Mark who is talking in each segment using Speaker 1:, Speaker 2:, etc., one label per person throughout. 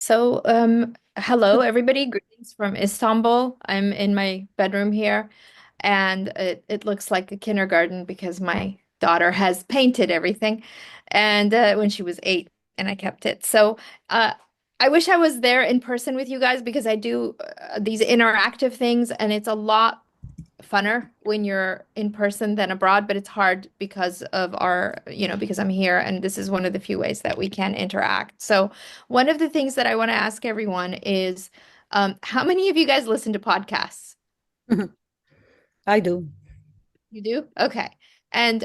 Speaker 1: Hello everybody. Greetings from Istanbul. I'm in my bedroom here, and it looks like a kindergarten because my daughter has painted everything, and when she was 8, and I kept it. Uh, I wish I was there in person with you guys because I do these interactive things, and it's a lot funner when you're in person than abroad, but it's hard because of because I'm here and this is one of the few ways that we can interact. So, one of the things that I want to ask everyone is, how many of you guys listen to podcasts?
Speaker 2: I do.
Speaker 1: You do? Okay. And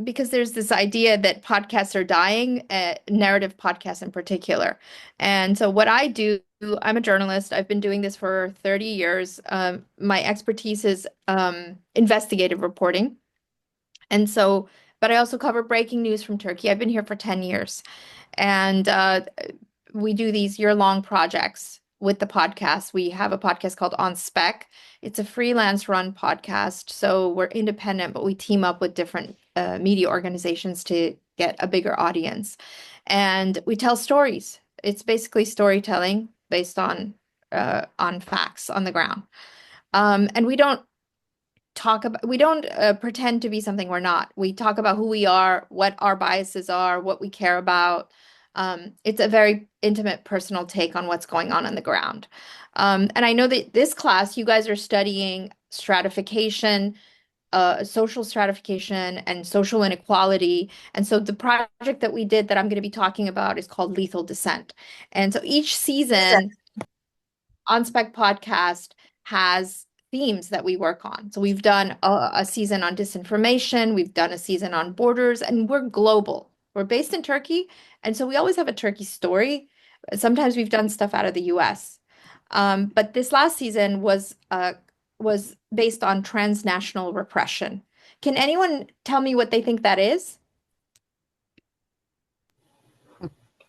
Speaker 1: because there's this idea that podcasts are dying, narrative podcasts in particular. And so what I do, I'm a journalist. I've been doing this for 30 years. My expertise is investigative reporting. And so, but I also cover breaking news from Turkey. I've been here for 10 years. And we do these year-long projects with the podcast. We have a podcast called On Spec. It's a freelance run podcast. So we're independent, but we team up with different media organizations to get a bigger audience. And we tell stories. It's basically storytelling based on facts on the ground. And we don't pretend to be something we're not. We talk about who we are, what our biases are, what we care about. It's a very intimate, personal take on what's going on the ground. And I know that this class, you guys are studying stratification, social stratification, and social inequality. And so the project that we did that I'm going to be talking about is called Lethal Descent. And so each season, on Spec Podcast has themes that we work on. So we've done a season on disinformation, we've done a season on borders, and we're global. We're based in Turkey, and so we always have a Turkey story. Sometimes we've done stuff out of the US. But this last season was based on transnational repression. Can anyone tell me what they think that is?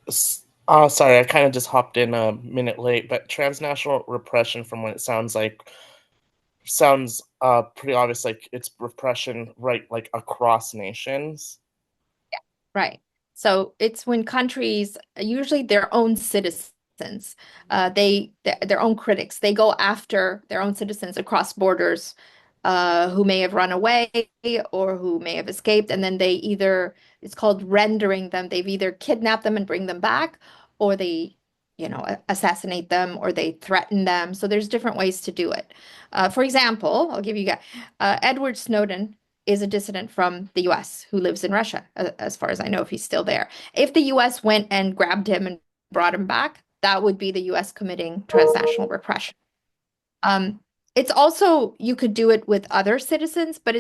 Speaker 3: Sorry, I kind of just hopped in a minute late, but transnational repression, from what it sounds like, sounds pretty obvious. Like it's repression, right? Like across nations.
Speaker 1: Right. So it's when countries, usually their own citizens, their own critics, they go after their own citizens across borders, who may have run away or who may have escaped, and then it's called rendering them. They've either kidnapped them and bring them back, or they, assassinate them, or they threaten them. So there's different ways to do it. For example, I'll give you guys, Edward Snowden is a dissident from the US who lives in Russia, as far as I know, if he's still there. If the US went and grabbed him and brought him back, that would be the US committing transnational repression. Um, it's also, you could do it with other citizens, but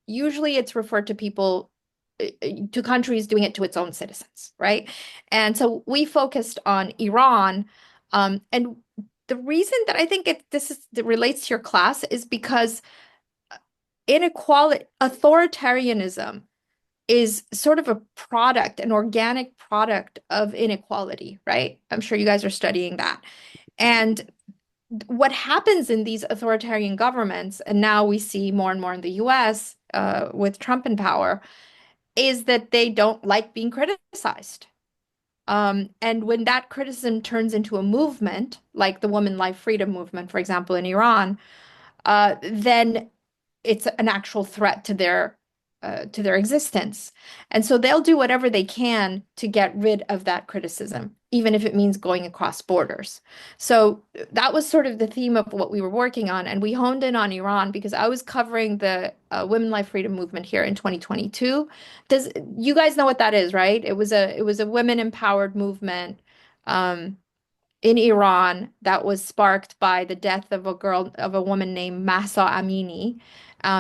Speaker 1: usually it's referred to people, to countries doing it to its own citizens, right? And so we focused on Iran. And the reason that I think that relates to your class is because authoritarianism is sort of a product, an organic product of inequality, right? I'm sure you guys are studying that. And what happens in these authoritarian governments, and now we see more and more in the US with Trump in power, is that they don't like being criticized. And when that criticism turns into a movement, like the Women Life Freedom movement, for example, in Iran, then it's an actual threat to their existence. And so they'll do whatever they can to get rid of that criticism, even if it means going across borders. So that was sort of the theme of what we were working on. And we honed in on Iran because I was covering the Women Life Freedom movement here in 2022. Does you guys know what that is, right? It was a women empowered movement. In Iran that was sparked by the death of a woman named Mahsa Amini.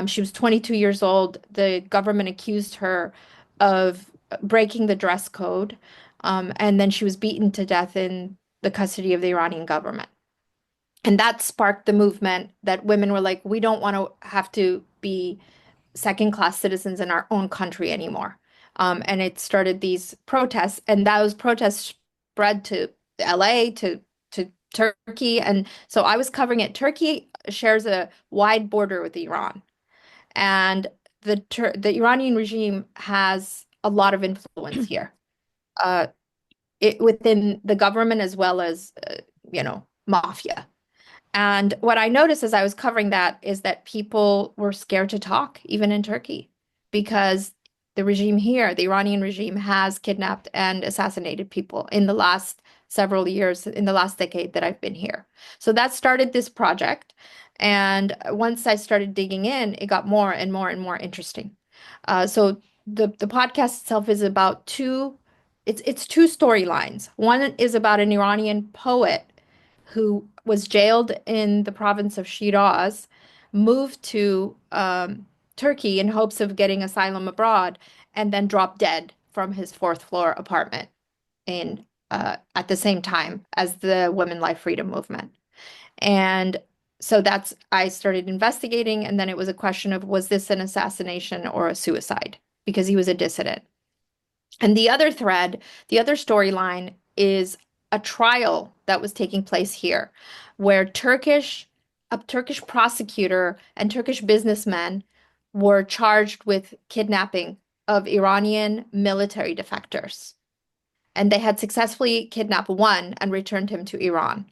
Speaker 1: She was 22 years old. The government accused her of breaking the dress code, and then she was beaten to death in the custody of the Iranian government. And that sparked the movement that women were like, we don't want to have to be second-class citizens in our own country anymore. And it started these protests, and those protests spread to LA, to Turkey. And so I was covering it. Turkey shares a wide border with Iran, and the Iranian regime has a lot of influence here. Uh, within the government as well as, mafia. And what I noticed as I was covering that is that people were scared to talk, even in Turkey, because the regime here, the Iranian regime, has kidnapped and assassinated people in the last several years, in the last decade that I've been here. So that started this project. And once I started digging in, it got more and more and more interesting. So the podcast itself is about it's two storylines. One is about an Iranian poet who was jailed in the province of Shiraz, moved to Turkey in hopes of getting asylum abroad, and then dropped dead from his fourth floor apartment in at the same time as the Women Life Freedom movement. And so I started investigating, and then it was a question of, was this an assassination or a suicide? Because he was a dissident. And the other thread, the other storyline is a trial that was taking place here, where a Turkish prosecutor and Turkish businessmen were charged with kidnapping of Iranian military defectors. And they had successfully kidnapped one and returned him to Iran.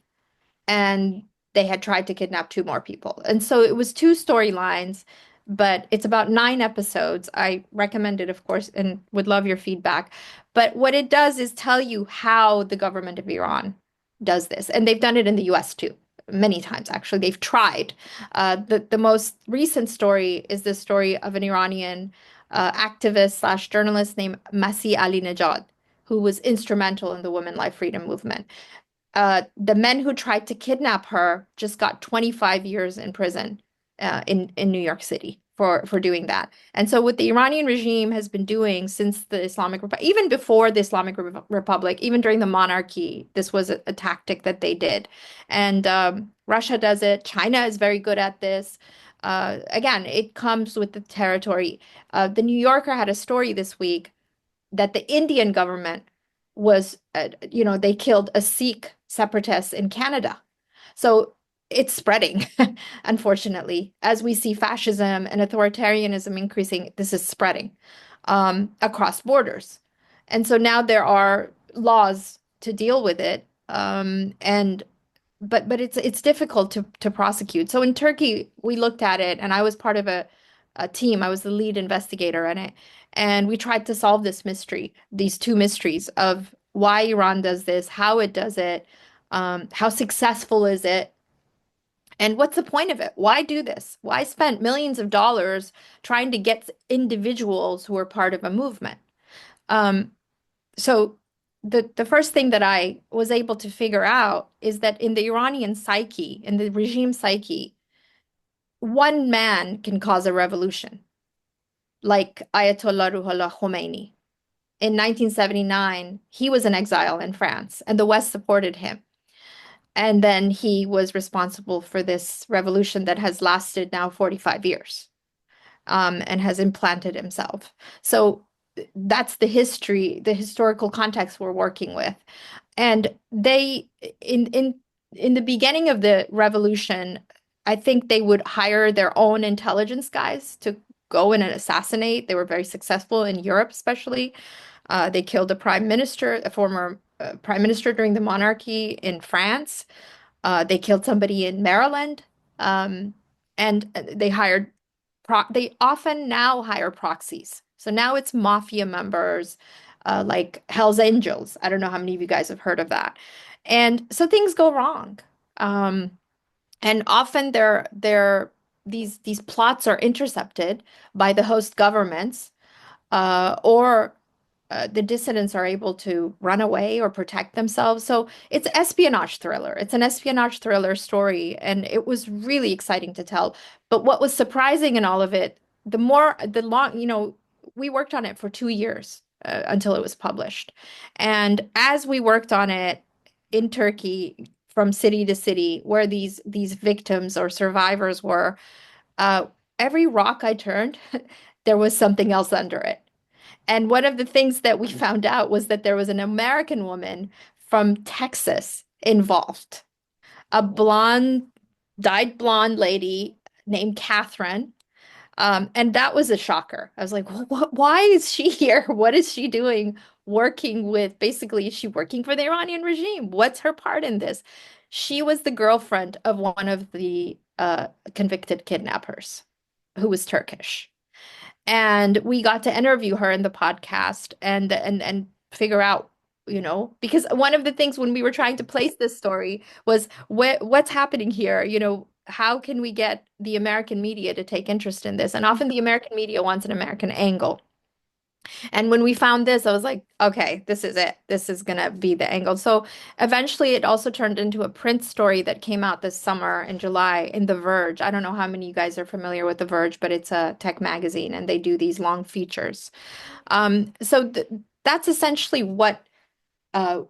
Speaker 1: And they had tried to kidnap two more people. And so it was two storylines, but it's about 9 episodes. I recommend it, of course, and would love your feedback. But what it does is tell you how the government of Iran does this. And they've done it in the US too, many times, actually. They've tried. The most recent story is the story of an Iranian activist slash journalist named Masih Ali Nejad, who was instrumental in the Women Life Freedom movement. The men who tried to kidnap her just got 25 years in prison in New York City for doing that. And so what the Iranian regime has been doing since the Islamic Republic, even before the Islamic Republic, even during the monarchy, this was a tactic that they did. And Russia does it. China is very good at this. Again, it comes with the territory. The New Yorker had a story this week that the Indian government they killed a Sikh separatist in Canada. So it's spreading, unfortunately. As we see fascism and authoritarianism increasing, this is spreading across borders. And so now there are laws to deal with it. But it's difficult to prosecute. So in Turkey, we looked at it, and I was part of a team. I was the lead investigator in it. And we tried to solve this mystery, these two mysteries of why Iran does this, how it does it, how successful is it, and what's the point of it? Why do this? Why spend millions of dollars trying to get individuals who are part of a movement? Um, so the first thing that I was able to figure out is that in the Iranian psyche, in the regime psyche, one man can cause a revolution, like Ayatollah Ruhollah Khomeini. In 1979, he was in exile in France, and the West supported him. And then he was responsible for this revolution that has lasted now 45 years, and has implanted himself. So that's the history, the historical context we're working with. And they, in the beginning of the revolution, I think they would hire their own intelligence guys to go in and assassinate. They were very successful in Europe, especially. They killed a prime minister, a former prime minister during the monarchy in France. They killed somebody in Maryland. And they often now hire proxies. So now it's mafia members, like Hell's Angels. I don't know how many of you guys have heard of that. And so things go wrong. And often these plots are intercepted by the host governments, or the dissidents are able to run away or protect themselves. So it's espionage thriller. It's an espionage thriller story, and it was really exciting to tell. But what was surprising in all of it, we worked on it for 2 years until it was published. And as we worked on it in Turkey, from city to city, where these victims or survivors were, uh, every rock I turned, there was something else under it. And one of the things that we found out was that there was an American woman from Texas involved, a dyed blonde lady named Catherine. And that was a shocker. I was like, why is she here? What is she doing working with, basically, is she working for the Iranian regime? What's her part in this? She was the girlfriend of one of the convicted kidnappers who was Turkish. And we got to interview her in the podcast and figure out, because one of the things when we were trying to place this story was what's happening here? How can we get the American media to take interest in this? And often the American media wants an American angle. And when we found this, I was like, okay, this is it. This is gonna be the angle. So eventually it also turned into a print story that came out this summer in July in The Verge. I don't know how many of you guys are familiar with The Verge, but it's a tech magazine and they do these long features. So that's essentially uh,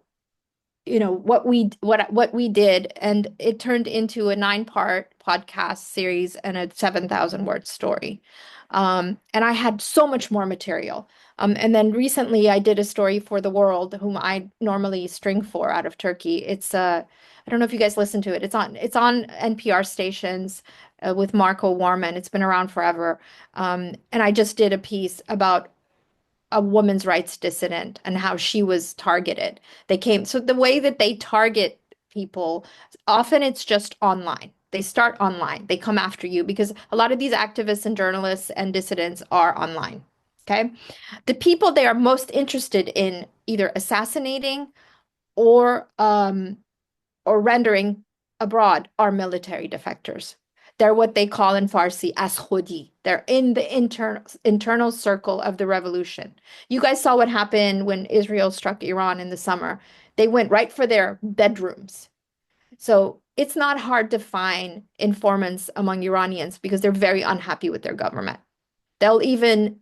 Speaker 1: what we did, and it turned into a 9-part podcast series and a 7,000 word story. And I had so much more material. And then recently I did a story for The World, whom I normally string for out of Turkey. I don't know if you guys listen to it. It's on NPR stations with Marco Warman. It's been around forever. And I just did a piece about a women's rights dissident and how she was targeted. So the way that they target people, often it's just online. They start online. They come after you because a lot of these activists and journalists and dissidents are online. Okay. The people they are most interested in either assassinating or rendering abroad are military defectors. They're what they call in Farsi as khodi. They're in the internal circle of the revolution. You guys saw what happened when Israel struck Iran in the summer. They went right for their bedrooms. So it's not hard to find informants among Iranians because they're very unhappy with their government. They'll even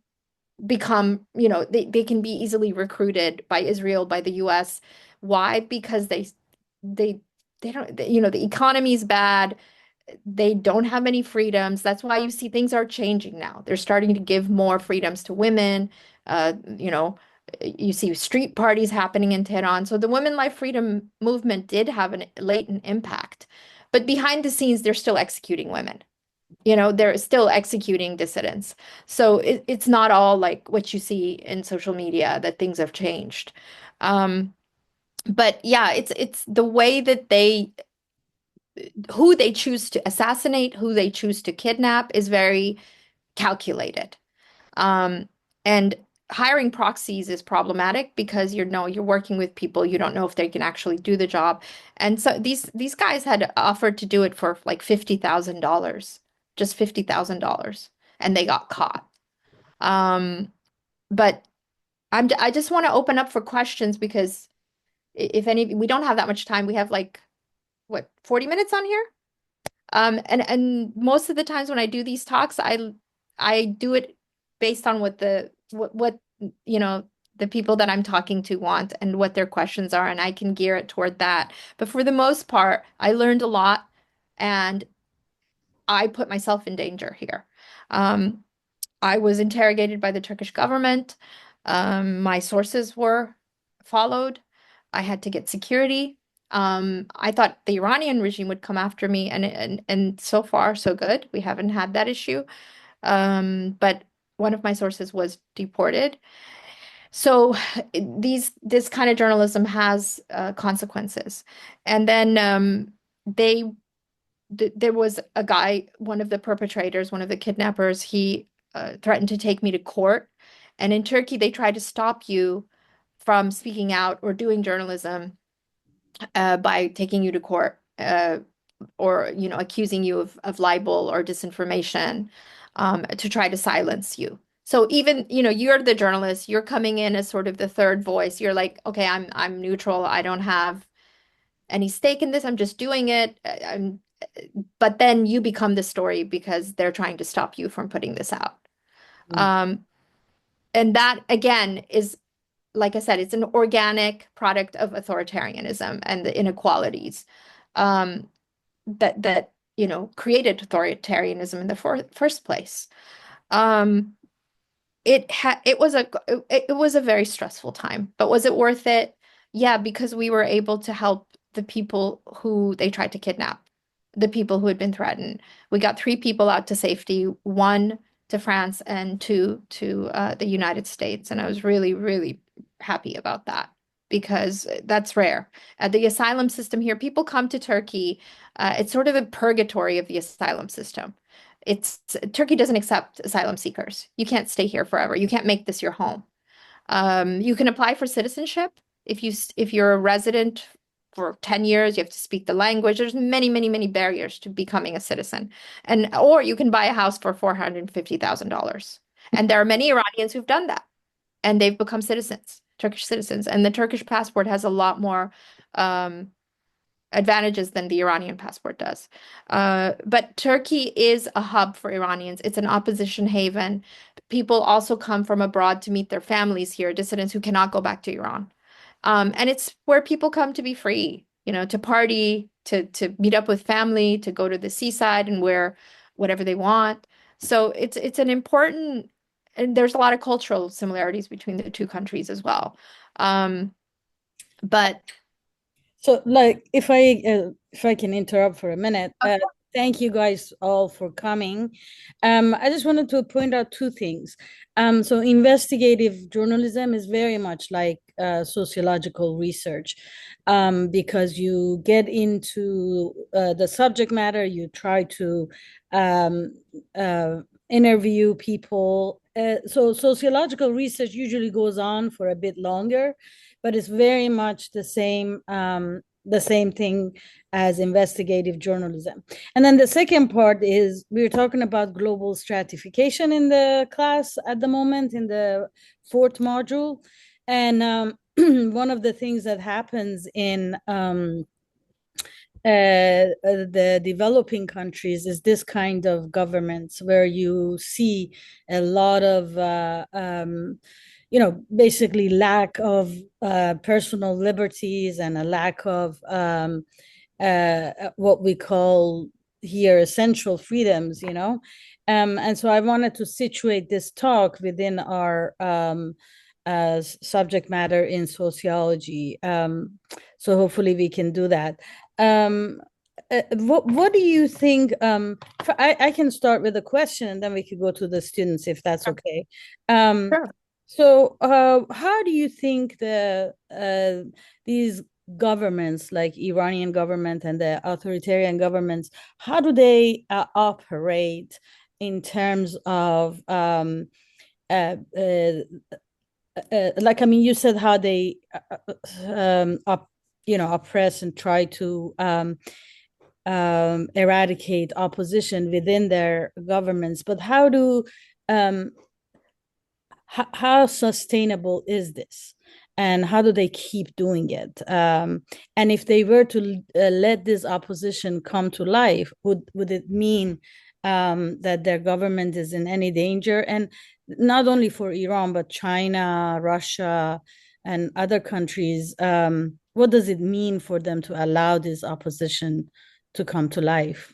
Speaker 1: become, they can be easily recruited by Israel, by the US. Why? Because they they don't, the economy is bad. They don't have many freedoms. That's why you see things are changing now. They're starting to give more freedoms to women. You see street parties happening in Tehran. So the women life freedom movement did have a latent impact. But behind the scenes, they're still executing women. They're still executing dissidents. So it's not all like what you see in social media that things have changed. But yeah, it's the way that who they choose to assassinate, who they choose to kidnap is very calculated. Um, and hiring proxies is problematic because you're working with people you don't know if they can actually do the job. And so these guys had offered to do it for like $50,000, just $50,000, and they got caught. But I just want to open up for questions because if any, we don't have that much time. We have like what, 40 minutes on here? And most of the times when I do these talks, I do it based on what the people that I'm talking to want and what their questions are, and I can gear it toward that. But for the most part, I learned a lot, and I put myself in danger here. Um, I was interrogated by the Turkish government. My sources were followed. I had to get security. I thought the Iranian regime would come after me, and so far so good. We haven't had that issue. But one of my sources was deported. So this kind of journalism has consequences. And then they there was a guy, one of the perpetrators, one of the kidnappers, he threatened to take me to court. And in Turkey, they try to stop you from speaking out or doing journalism by taking you to court or accusing you of libel or disinformation to try to silence you. So even you're the journalist, you're coming in as sort of the third voice. You're like, okay, I'm neutral. I don't have any stake in this. I'm just doing it. But then you become the story because they're trying to stop you from putting this out.
Speaker 2: Mm.
Speaker 1: Um, and that again is, like I said, it's an organic product of authoritarianism and the inequalities that created authoritarianism in the first place. Um, it was a very stressful time, but was it worth it? Yeah, because we were able to help the people who they tried to kidnap, the people who had been threatened. We got 3 people out to safety, one to France and to the United States, and I was really, really happy about that because that's rare. The asylum system here, people come to Turkey. It's sort of a purgatory of the asylum system. It's Turkey doesn't accept asylum seekers. You can't stay here forever. You can't make this your home. You can apply for citizenship if you're a resident for 10 years, you have to speak the language. There's many, many, many barriers to becoming a citizen. And or you can buy a house for $450,000. And there are many Iranians who've done that and they've become citizens, Turkish citizens. And the Turkish passport has a lot more um, advantages than the Iranian passport does. But Turkey is a hub for Iranians. It's an opposition haven. People also come from abroad to meet their families here, dissidents who cannot go back to Iran. And it's where people come to be free, to party, to meet up with family, to go to the seaside and wear whatever they want. So it's an important, and there's a lot of cultural similarities between the two countries as well. But
Speaker 2: So, like, if I can interrupt for a minute, thank you guys all for coming. I just wanted to point out two things. So investigative journalism is very much like sociological research, because you get into the subject matter, you try to um, interview people. So sociological research usually goes on for a bit longer, but it's very much the same thing as investigative journalism. And then the second part is we're talking about global stratification in the class at the moment in the fourth module. And one of the things that happens in the developing countries is this kind of governments where you see a lot of basically lack of personal liberties and a lack of what we call here essential freedoms. And so I wanted to situate this talk within our subject matter in sociology. So hopefully we can do that. What do you think? I can start with a question and then we could go to the students if that's okay.
Speaker 1: sure.
Speaker 2: So, how do you think these governments, like Iranian government and the authoritarian governments, how do they operate in terms of like, I mean, you said how they oppress and try to eradicate opposition within their governments, but how sustainable is this? And how do they keep doing it? And if they were to let this opposition come to life, would it mean that their government is in any danger? And not only for Iran, but China, Russia, and other countries, what does it mean for them to allow this opposition to come to life?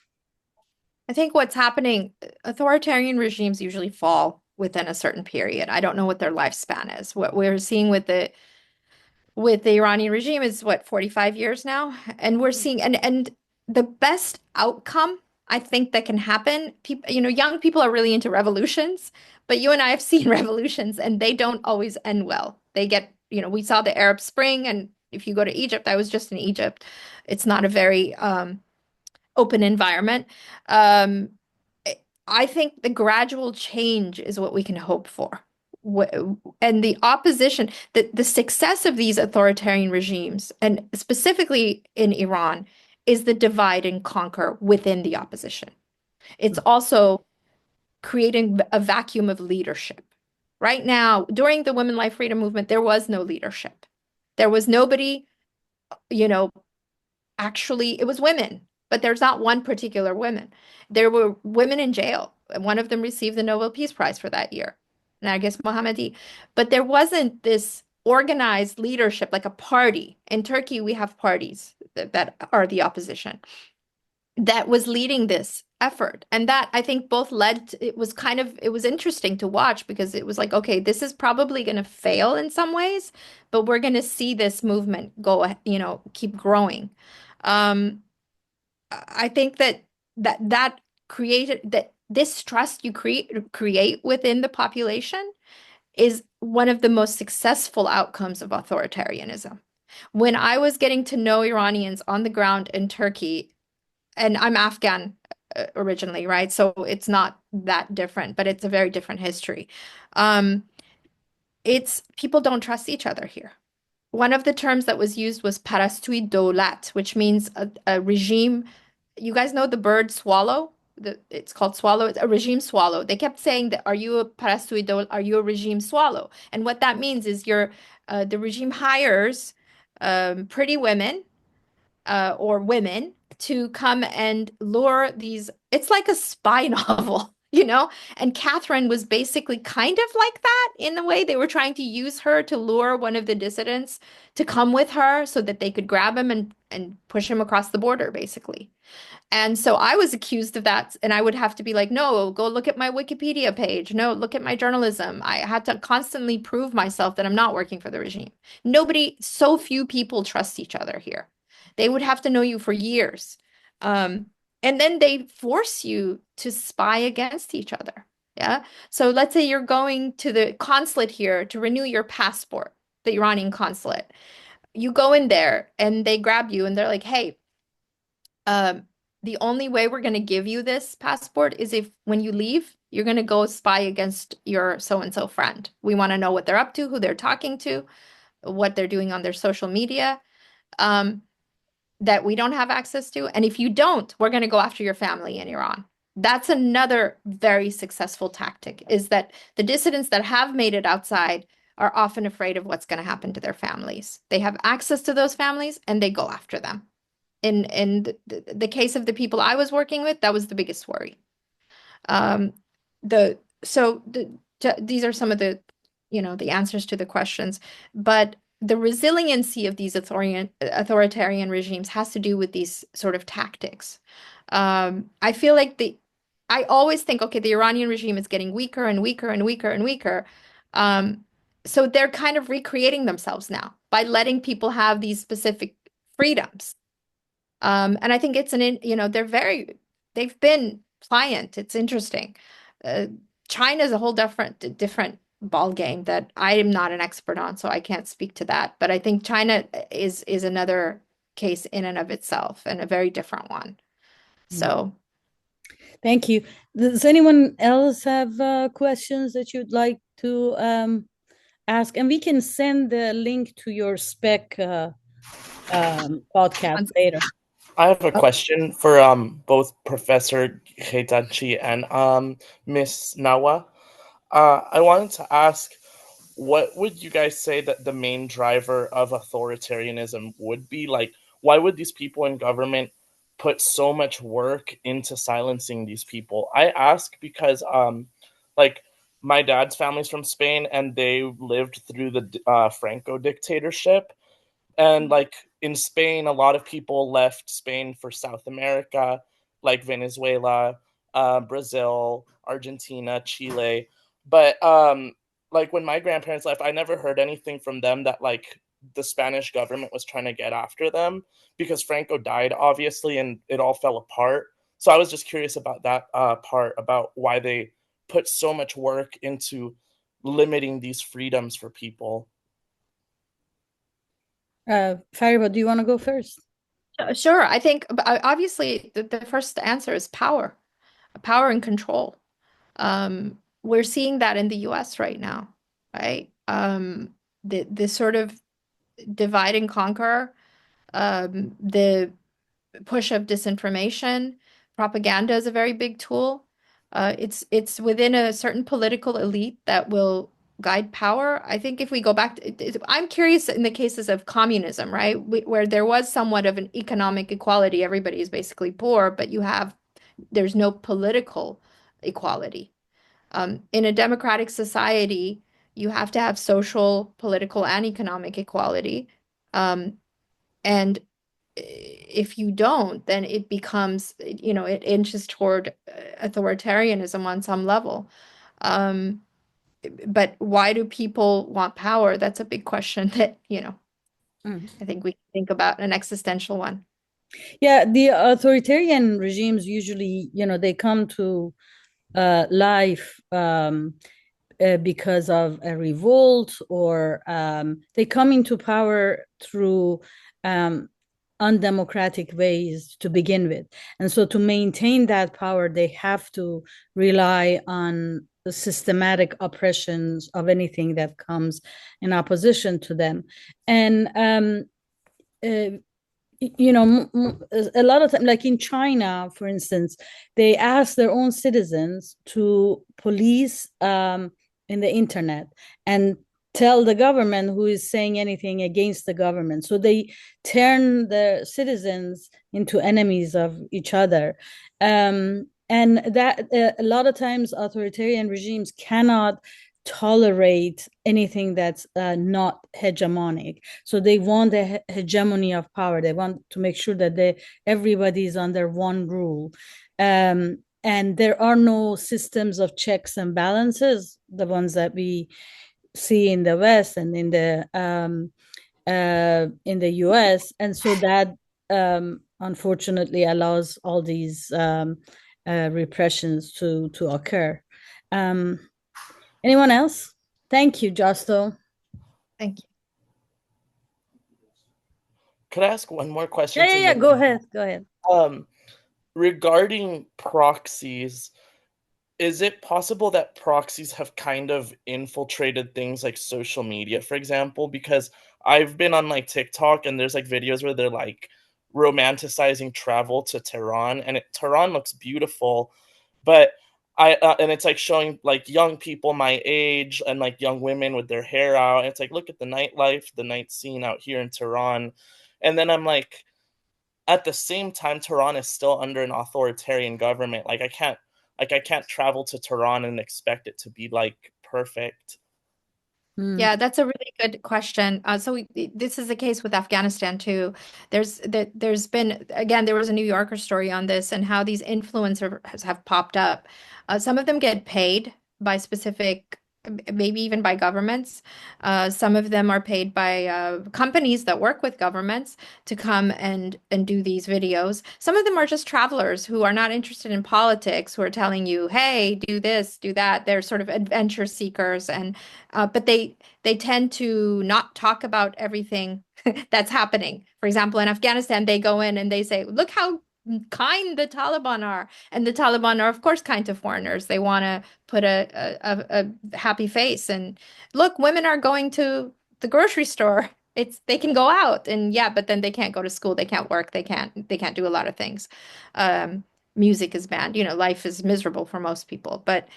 Speaker 1: I think what's happening, authoritarian regimes usually fall within a certain period. I don't know what their lifespan is. What we're seeing with the Iranian regime is what, 45 years now? And we're seeing and the best outcome I think that can happen, people, young people are really into revolutions, but you and I have seen revolutions and they don't always end well. They get, we saw the Arab Spring, and if you go to Egypt, I was just in Egypt. It's not a very open environment. Um, I think the gradual change is what we can hope for. And the opposition, the success of these authoritarian regimes, and specifically in Iran, is the divide and conquer within the opposition. It's also creating a vacuum of leadership. Right now, during the Women Life Freedom movement, there was no leadership. There was nobody, you know, actually, it was women, but there's not one particular woman. There were women in jail. One of them received the Nobel Peace Prize for that year, Narges Mohammadi. But there wasn't this organized leadership like a party. In Turkey, we have parties that are the opposition that was leading this effort. And that I think both led to, it was interesting to watch because it was like, okay, this is probably going to fail in some ways, but we're going to see this movement go, keep growing. Um, I think that created that this trust you create within the population is one of the most successful outcomes of authoritarianism. When I was getting to know Iranians on the ground in Turkey, and I'm Afghan originally, right? So it's not that different, but it's a very different history. Um, it's people don't trust each other here. One of the terms that was used was parastui dolat, which means a regime. You guys know the bird swallow? It's called swallow. It's a regime swallow. They kept saying that, are you a parastui dolat? Are you a regime swallow? And what that means is the regime hires pretty women or women to come and lure these. It's like a spy novel, you know? And Catherine was basically kind of like that in the way they were trying to use her to lure one of the dissidents to come with her so that they could grab him and push him across the border, basically. And so I was accused of that, and I would have to be like, no, go look at my Wikipedia page. No, look at my journalism. I had to constantly prove myself that I'm not working for the regime. So few people trust each other here. They would have to know you for years. Um, and then they force you to spy against each other. Yeah. So let's say you're going to the consulate here to renew your passport, the Iranian consulate. You go in there and they grab you and they're like, hey, um, the only way we're going to give you this passport is if when you leave, you're going to go spy against your so-and-so friend. We want to know what they're up to, who they're talking to, what they're doing on their social media, that we don't have access to. And if you don't, we're going to go after your family in Iran. That's another very successful tactic, is that the dissidents that have made it outside are often afraid of what's going to happen to their families. They have access to those families and they go after them. In the case of the people I was working with, that was the biggest worry. Um, these are some of the answers to the questions, but the resiliency of these authoritarian regimes has to do with these sort of tactics. I feel like I always think, okay, the Iranian regime is getting weaker and weaker and weaker and weaker. Um, so they're kind of recreating themselves now by letting people have these specific freedoms. And I think they've been pliant. It's interesting. China is a whole different ball game that I am not an expert on, so I can't speak to that. But I think China is another case in and of itself and a very different one. So,
Speaker 2: thank you. Does anyone else have questions that you'd like to ask? And we can send the link to your spec podcast later.
Speaker 3: I have a question for both Professor Heidachi and Miss Nawa. I wanted to ask, what would you guys say that the main driver of authoritarianism would be? Like, why would these people in government put so much work into silencing these people? I ask because, like, my dad's family's from Spain, and they lived through the Franco dictatorship. And like in Spain, a lot of people left Spain for South America, like Venezuela, Brazil, Argentina, Chile. But like when my grandparents left, I never heard anything from them that like the Spanish government was trying to get after them, because Franco died, obviously, and it all fell apart. So I was just curious about that part, about why they put so much work into limiting these freedoms for people.
Speaker 2: Fariba, do you want to go first?
Speaker 1: sure. I think obviously the first answer is power and control. We're seeing that in the US right now, right? The sort of divide and conquer, the push of disinformation, propaganda is a very big tool. It's within a certain political elite that will guide power. I think if we go back I'm curious in the cases of communism, right? Where there was somewhat of an economic equality, everybody is basically poor, but there's no political equality. In a democratic society, you have to have social, political, and economic equality. And if you don't, then it becomes, it inches toward authoritarianism on some level. But why do people want power? That's a big question that, I think we can think about, an existential one.
Speaker 2: Yeah, the authoritarian regimes usually, they come to life because of a revolt, or they come into power through um, undemocratic ways to begin with. And so to maintain that power, they have to rely on the systematic oppressions of anything that comes in opposition to them. And uh, a lot of time, like in China, for instance, they ask their own citizens to police in the internet and tell the government who is saying anything against the government. So they turn the citizens into enemies of each other. And that a lot of times authoritarian regimes cannot tolerate anything that's not hegemonic. So they want the hegemony of power. They want to make sure that everybody is under one rule. And there are no systems of checks and balances, the ones that we see in the West and in the US. And so that unfortunately allows all these repressions to occur. Anyone else? Thank you, Justo.
Speaker 1: Thank you.
Speaker 3: Could I ask one more question?
Speaker 2: Yeah. Go ahead. Go ahead.
Speaker 3: Regarding proxies, is it possible that proxies have kind of infiltrated things like social media, for example? Because I've been on like TikTok and there's like videos where they're like romanticizing travel to Tehran, and Tehran looks beautiful, but and it's like showing like young people my age and like young women with their hair out, and it's like, look at the nightlife, the night scene out here in Tehran. And then I'm like, at the same time, Tehran is still under an authoritarian government. Like I can't travel to Tehran and expect it to be like perfect.
Speaker 1: Yeah, that's a really good question. This is the case with Afghanistan too. There's been, again, there was a New Yorker story on this and how these influencers have popped up. Some of them get paid by specific, maybe even by governments. Some of them are paid by companies that work with governments to come and do these videos. Some of them are just travelers who are not interested in politics, who are telling you, "Hey, do this, do that." They're sort of adventure seekers, and but they tend to not talk about everything that's happening. For example, in Afghanistan, they go in and they say, "Look how kind the Taliban are." And the Taliban are, of course, kind to foreigners. They want to put a happy face. And look, women are going to the grocery store. They can go out and yeah, but then they can't go to school. They can't work. They can't do a lot of things. Music is banned. Life is miserable for most people. But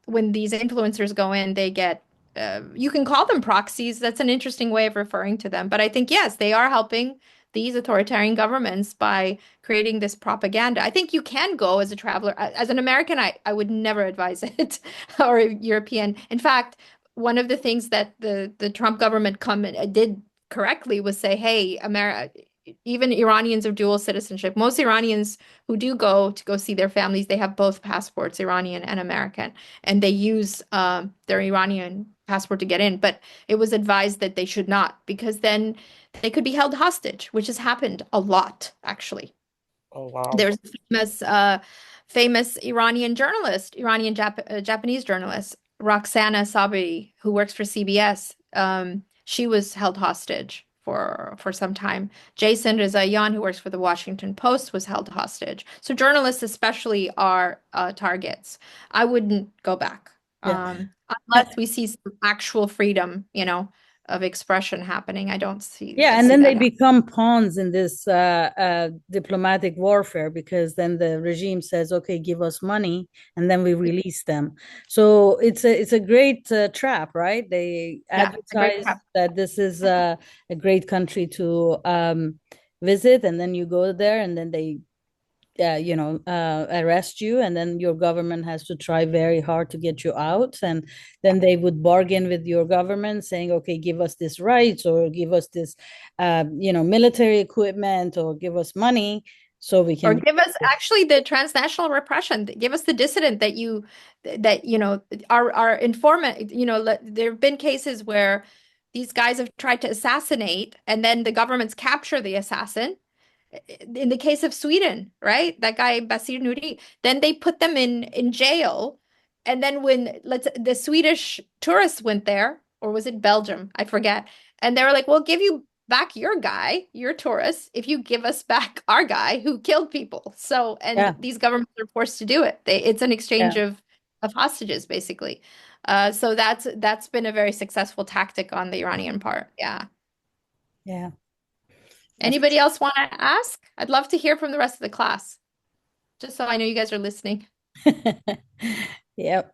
Speaker 1: when these influencers go in, they get you can call them proxies. That's an interesting way of referring to them. But I think, yes, they are helping these authoritarian governments by creating this propaganda. I think you can go as a traveler. As an American, I would never advise it, or a European. In fact, one of the things that the Trump government did correctly was say, hey, America, even Iranians of dual citizenship, most Iranians who do go to go see their families, they have both passports, Iranian and American, and they use their Iranian passport to get in. But it was advised that they should not, because then they could be held hostage, which has happened a lot, actually.
Speaker 3: Oh wow.
Speaker 1: There's a famous Iranian journalist, Japanese journalist, Roxana Sabri, who works for CBS. She was held hostage for some time. Jason Rezaian, who works for the Washington Post, was held hostage. So journalists especially are targets. I wouldn't go back
Speaker 2: Yeah.
Speaker 1: unless we see some actual freedom, of expression happening. I don't see
Speaker 2: Yeah, and
Speaker 1: see
Speaker 2: then
Speaker 1: that
Speaker 2: they
Speaker 1: happening.
Speaker 2: become pawns in this diplomatic warfare, because then the regime says, "Okay, give us money," and then we release them. So it's a great trap, right? They
Speaker 1: Yeah, it's a great
Speaker 2: advertise
Speaker 1: trap.
Speaker 2: that this is a great country to visit, and then you go there, and then they arrest you, and then your government has to try very hard to get you out, and then they would bargain with your government saying, okay, give us this rights, or give us this military equipment, or give us money so we
Speaker 1: Or
Speaker 2: can.
Speaker 1: give us actually the transnational repression. Give us the dissident that our informant. There have been cases where these guys have tried to assassinate, and then the governments capture the assassin, In the case of Sweden, right? That guy Basir Nuri, then they put them in jail. And then when the Swedish tourists went there, or was it Belgium? I forget. And they were like, "We'll give you back your guy, your tourist, if you give us back our guy who killed people." So, and
Speaker 2: Yeah,
Speaker 1: these governments are forced to do it. It's an exchange
Speaker 2: yeah,
Speaker 1: of hostages, basically. So that's been a very successful tactic on the Iranian part. Yeah.
Speaker 2: yeah. That's
Speaker 1: Anybody else want to ask? I'd love to hear from the rest of the class, just so I know you guys are listening.
Speaker 2: yep.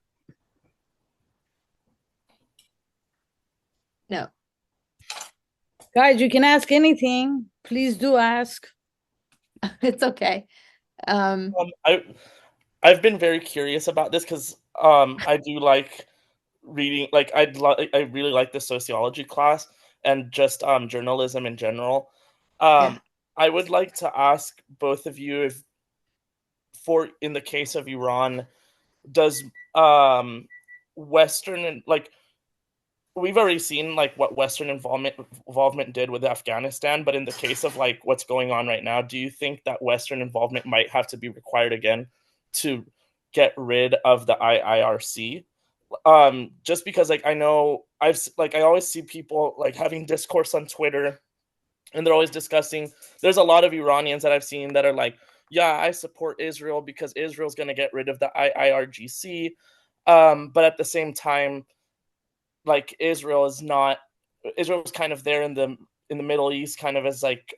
Speaker 1: No,
Speaker 2: Guys, you can ask anything. Please do ask.
Speaker 1: it's okay. Um,
Speaker 3: Um, I I've been very curious about this because I do like reading. Like I really like the sociology class and just journalism in general.
Speaker 1: yeah.
Speaker 3: Um, I would like to ask both of you if, for in the case of Iran, does Western and like we've already seen like what Western involvement did with Afghanistan, but in the case of like what's going on right now, do you think that Western involvement might have to be required again to get rid of the IIRC? Just because like I know I always see people like having discourse on Twitter, and they're always discussing. There's a lot of Iranians that I've seen that are like, yeah, I support Israel because Israel's going to get rid of the IIRGC, but at the same time, like Israel's kind of there in the Middle East, kind of as like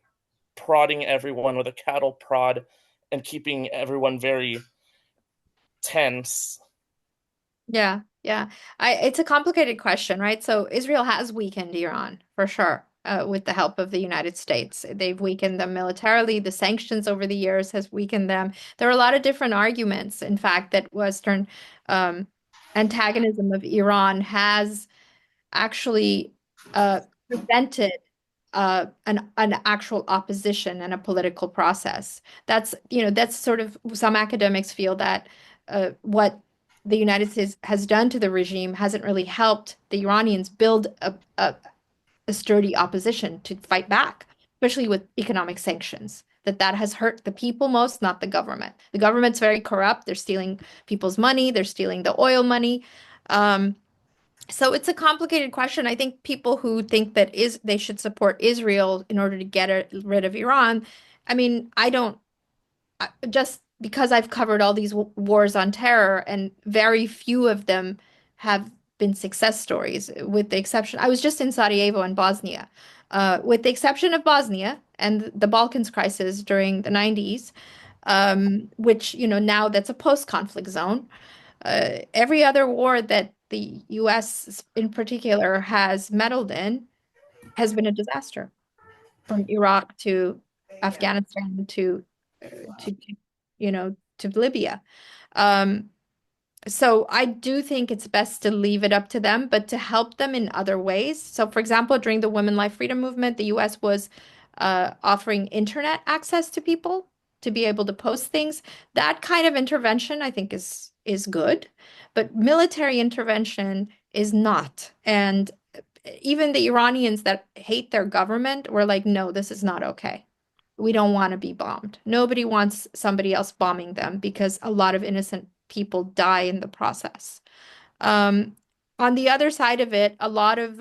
Speaker 3: prodding everyone with a cattle prod and keeping everyone very tense.
Speaker 1: Yeah, yeah. It's a complicated question, right? So Israel has weakened Iran for sure, with the help of the United States. They've weakened them militarily. The sanctions over the years has weakened them. There are a lot of different arguments, in fact, that Western um, antagonism of Iran has actually prevented an actual opposition and a political process. That's sort of some academics feel that what the United States has done to the regime hasn't really helped the Iranians build a sturdy opposition to fight back, especially with economic sanctions. That has hurt the people most, not the government. The government's very corrupt. They're stealing people's money. They're stealing the oil money. Um, so it's a complicated question. I think people who think that is they should support Israel in order to rid of Iran. I mean, I don't just because I've covered all these wars on terror, and very few of them have been success stories, with the exception. I was just in Sarajevo and Bosnia, with the exception of Bosnia and the Balkans crisis during the 90s, which, now that's a post-conflict zone. Every other war that the US in particular has meddled in has been a disaster, from Iraq to Afghanistan to Libya. Um, so I do think it's best to leave it up to them, but to help them in other ways. So, for example, during the Women Life Freedom Movement, the US was offering internet access to people to be able to post things. That kind of intervention, I think, is good, but military intervention is not. And even the Iranians that hate their government were like, no, this is not okay. We don't want to be bombed. Nobody wants somebody else bombing them because a lot of innocent people die in the process. Um, on the other side of it, a lot of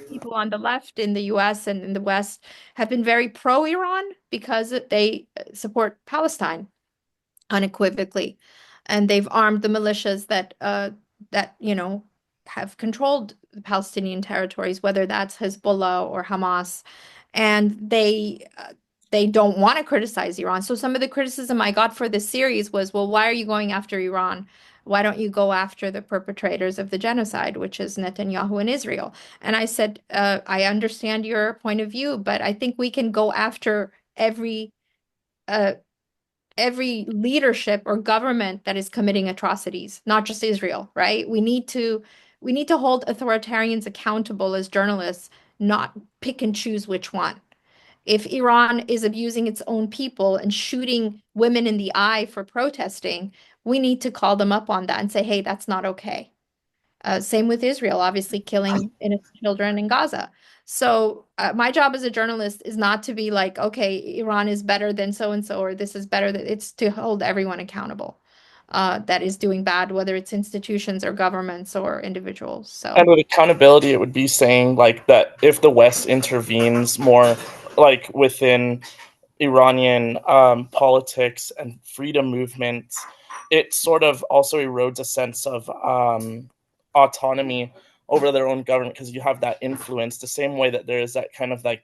Speaker 1: people on the left in the US and in the West have been very pro-Iran because they support Palestine unequivocally, and they've armed the militias that have controlled the Palestinian territories, whether that's Hezbollah or Hamas, and they don't want to criticize Iran. So some of the criticism I got for this series was, well, why are you going after Iran? Why don't you go after the perpetrators of the genocide, which is Netanyahu and Israel? And I said, I understand your point of view, but I think we can go after uh, every leadership or government that is committing atrocities, not just Israel, right? We need to hold authoritarians accountable as journalists, not pick and choose which one. If Iran is abusing its own people and shooting women in the eye for protesting, we need to call them up on that and say, hey, that's not okay. Same with Israel, obviously killing innocent children in Gaza. So my job as a journalist is not to be like, okay, Iran is better than so and so, or this is better than. It's to hold everyone accountable that is doing bad, whether it's institutions or governments or individuals.
Speaker 3: And
Speaker 1: So
Speaker 3: with accountability, it would be saying like that if the West intervenes more, like within Iranian politics and freedom movements, it sort of also erodes a sense of autonomy over their own government, because you have that influence the same way that there is that kind of like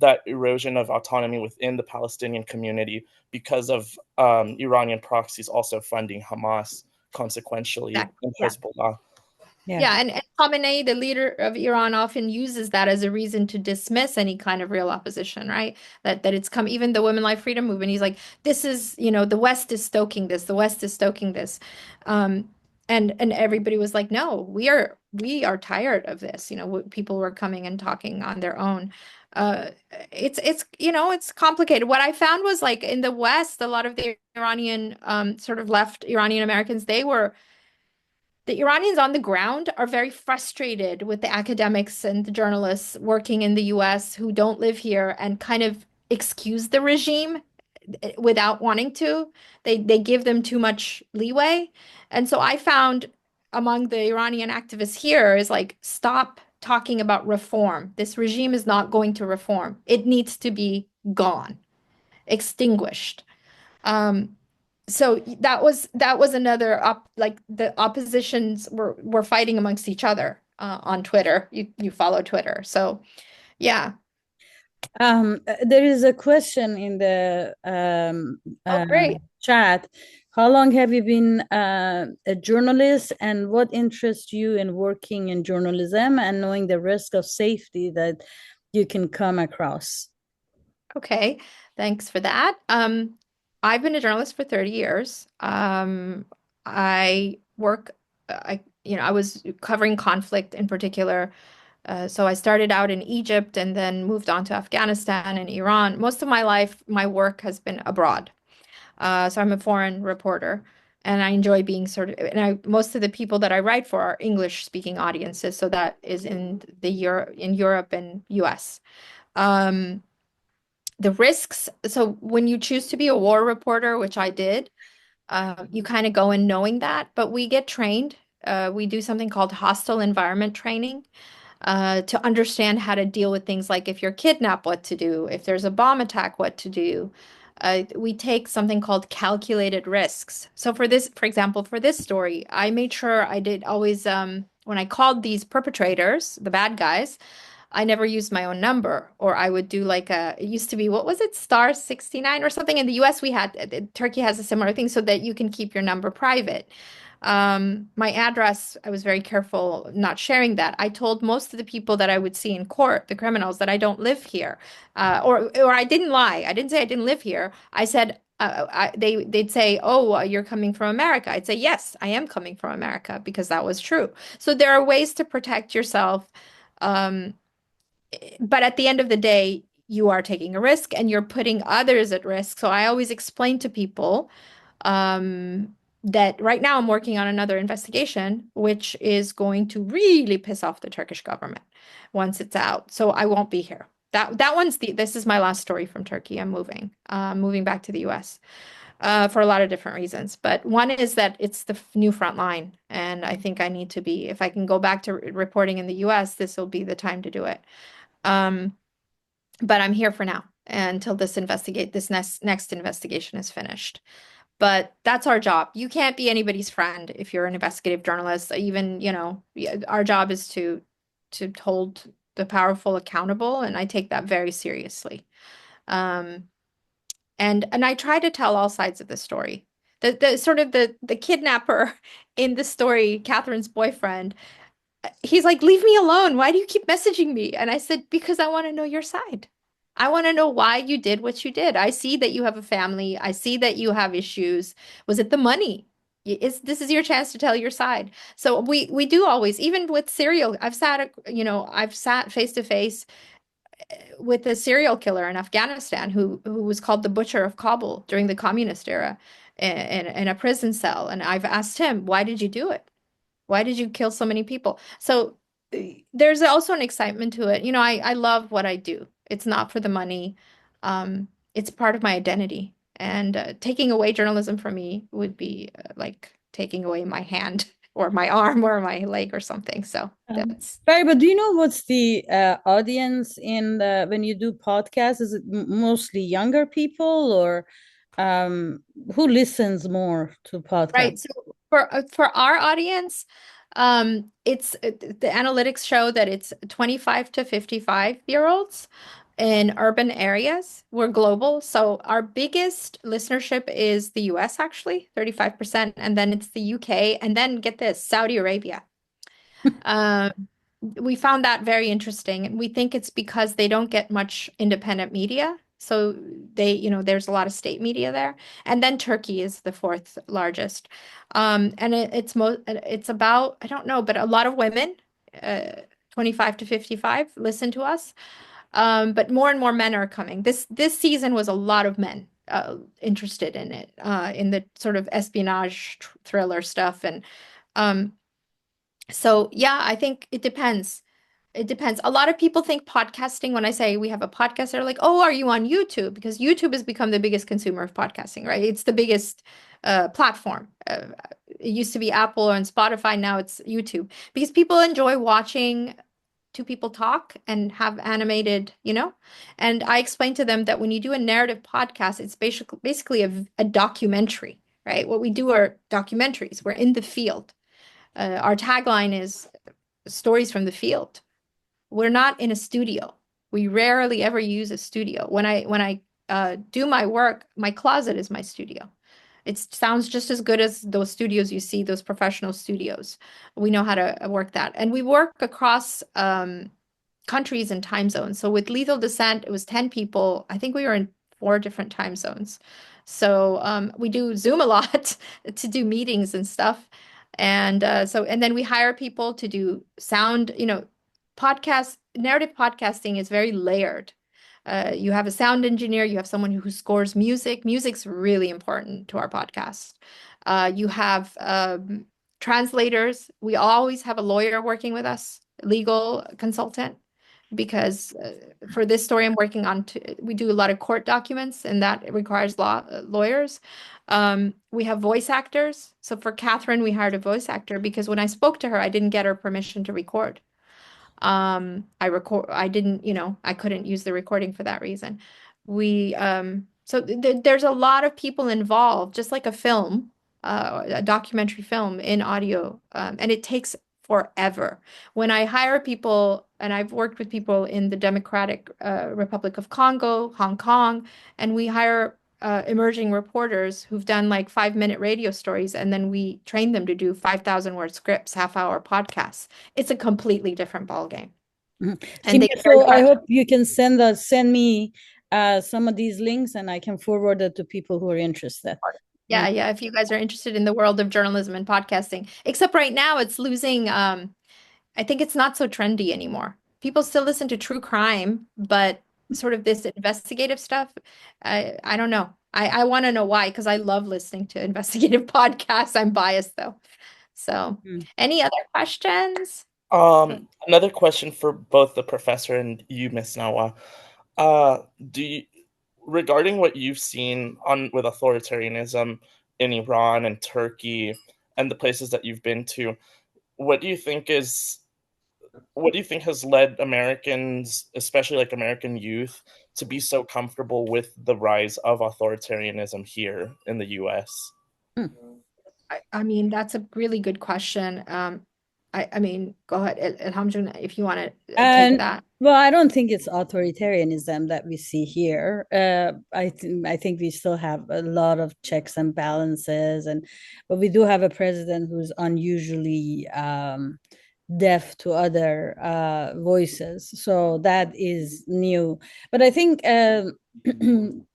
Speaker 3: that erosion of autonomy within the Palestinian community because of Iranian proxies also funding Hamas consequentially
Speaker 1: exactly.
Speaker 3: and
Speaker 1: Yeah.
Speaker 3: Hezbollah.
Speaker 2: Yeah.
Speaker 1: Yeah, and Khamenei, the leader of Iran, often uses that as a reason to dismiss any kind of real opposition, right? That it's come, even the Women Life Freedom Movement. He's like, this is, the West is stoking this. The West is stoking this. Um, and everybody was like, no, we are tired of this. People were coming and talking on their own. Uh, it's complicated. What I found was like in the West, a lot of the Iranian sort of left Iranian Americans, the Iranians on the ground are very frustrated with the academics and the journalists working in the US who don't live here and kind of excuse the regime without wanting to. They give them too much leeway. And so I found among the Iranian activists here is like, stop talking about reform. This regime is not going to reform. It needs to be gone, extinguished. Um, so that was another like the oppositions were fighting amongst each other on Twitter. You follow Twitter, so yeah.
Speaker 2: There is a question in the
Speaker 1: Oh, great.
Speaker 2: chat. How long have you been a journalist, and what interests you in working in journalism and knowing the risk of safety that you can come across?
Speaker 1: Okay, thanks for that. I've been a journalist for 30 years. I work, I was covering conflict in particular. So I started out in Egypt and then moved on to Afghanistan and Iran. Most of my life, my work has been abroad. So I'm a foreign reporter, and I enjoy being most of the people that I write for are English speaking audiences. So that is in Europe and US. Um, the risks. So when you choose to be a war reporter, which I did, you kind of go in knowing that, but we get trained. We do something called hostile environment training to understand how to deal with things like if you're kidnapped, what to do, if there's a bomb attack, what to do. We take something called calculated risks. So for example, for this story, I made sure I did always, when I called these perpetrators, the bad guys, I never used my own number, or I would do like it used to be, what was it, star 69 or something? In the US, Turkey has a similar thing so that you can keep your number private. My address, I was very careful not sharing that. I told most of the people that I would see in court, the criminals, that I don't live here. Or I didn't lie. I didn't say I didn't live here. I said, they'd say, "Oh, you're coming from America." I'd say, "Yes, I am coming from America," because that was true. So there are ways to protect yourself. Um, but at the end of the day, you are taking a risk and you're putting others at risk. So I always explain to people that right now I'm working on another investigation, which is going to really piss off the Turkish government once it's out. So I won't be here. This is my last story from Turkey. I'm moving back to the US for a lot of different reasons. But one is that it's the new front line. And I think I need to be, if I can go back to reporting in the US, this will be the time to do it. Um, but I'm here for now until this next investigation is finished. But that's our job. You can't be anybody's friend if you're an investigative journalist. Even, our job is to hold the powerful accountable, and I take that very seriously. Um, and I try to tell all sides of the story. The sort of the kidnapper in the story, Catherine's boyfriend, he's like, leave me alone. Why do you keep messaging me? And I said, because I want to know your side. I want to know why you did what you did. I see that you have a family. I see that you have issues. Was it the money? This is your chance to tell your side. So we do always, even with serial, I've sat face to face with a serial killer in Afghanistan who was called the Butcher of Kabul during the communist era in a prison cell. And I've asked him, why did you do it? Why did you kill so many people? So there's also an excitement to it. I love what I do. It's not for the money. It's part of my identity. And taking away journalism from me would be like taking away my hand or my arm or my leg or something. So that's
Speaker 2: Right, but do you know what's the audience in the when you do podcasts? Is it mostly younger people, or who listens more to podcasts?
Speaker 1: right. So for our audience, it's the analytics show that it's 25 to 55-year-olds in urban areas. We're global, so our biggest listenership is the US actually, 35%, and then it's the UK, and then get this, Saudi Arabia. Um, we found that very interesting, and we think it's because they don't get much independent media. So there's a lot of state media there. And then Turkey is the fourth largest. And it's about, I don't know, but a lot of women, uh, 25 to 55, listen to us. But more and more men are coming. This season was a lot of men interested in it, in the sort of espionage thriller stuff. And um, so yeah, I think it depends. It depends. A lot of people think podcasting, when I say we have a podcast, they're like, oh, are you on YouTube? Because YouTube has become the biggest consumer of podcasting, right? It's the biggest platform. It used to be Apple and Spotify. Now it's YouTube because people enjoy watching two people talk and have animated. And I explained to them that when you do a narrative podcast, it's basically a documentary, right? What we do are documentaries. We're in the field. Our tagline is stories from the field. We're not in a studio. We rarely ever use a studio. When I do my work, my closet is my studio. It sounds just as good as those studios you see, those professional studios. We know how to work that. And we work across countries and time zones. So with Lethal Descent, it was 10 people. I think we were in 4 different time zones. So we do Zoom a lot to do meetings and stuff. And then we hire people to do sound, narrative podcasting is very layered. You have a sound engineer, you have someone who scores music. Music's really important to our podcast. You have translators. We always have a lawyer working with us, legal consultant, because for this story I'm working on, we do a lot of court documents, and that requires lawyers. We have voice actors. So for Catherine, we hired a voice actor because when I spoke to her, I didn't get her permission to record. I didn't, I couldn't use the recording for that reason. So there's a lot of people involved, just like a film, a documentary film in audio, and it takes forever. When I hire people, and I've worked with people in the Democratic Republic of Congo, Hong Kong, and we hire emerging reporters who've done like 5-minute radio stories, and then we train them to do 5,000 word scripts, half-hour podcasts. It's a completely different ballgame.
Speaker 2: Mhm.
Speaker 1: And they
Speaker 2: So I hope you can send me some of these links, and I can forward it to people who are interested.
Speaker 1: yeah, if you guys are interested in the world of journalism and podcasting. Except right now it's losing, I think it's not so trendy anymore. People still listen to true crime, but sort of this investigative stuff, I don't know. I want to know why, because I love listening to investigative podcasts. I'm biased though. So, any other questions?
Speaker 3: Another question for both the professor and you, Miss Nawa. Do you, regarding what you've seen on with authoritarianism in Iran and Turkey and the places that you've been to, what do you think has led Americans, especially like American youth, to be so comfortable with the rise of authoritarianism here in the US?
Speaker 1: I mean, that's a really good question. I mean, go ahead, Alhamdulillah, if you want to take that.
Speaker 2: Well, I don't think it's authoritarianism that we see here. I think we still have a lot of checks and balances, but we do have a president who's unusually deaf to other voices. So that is new. But I think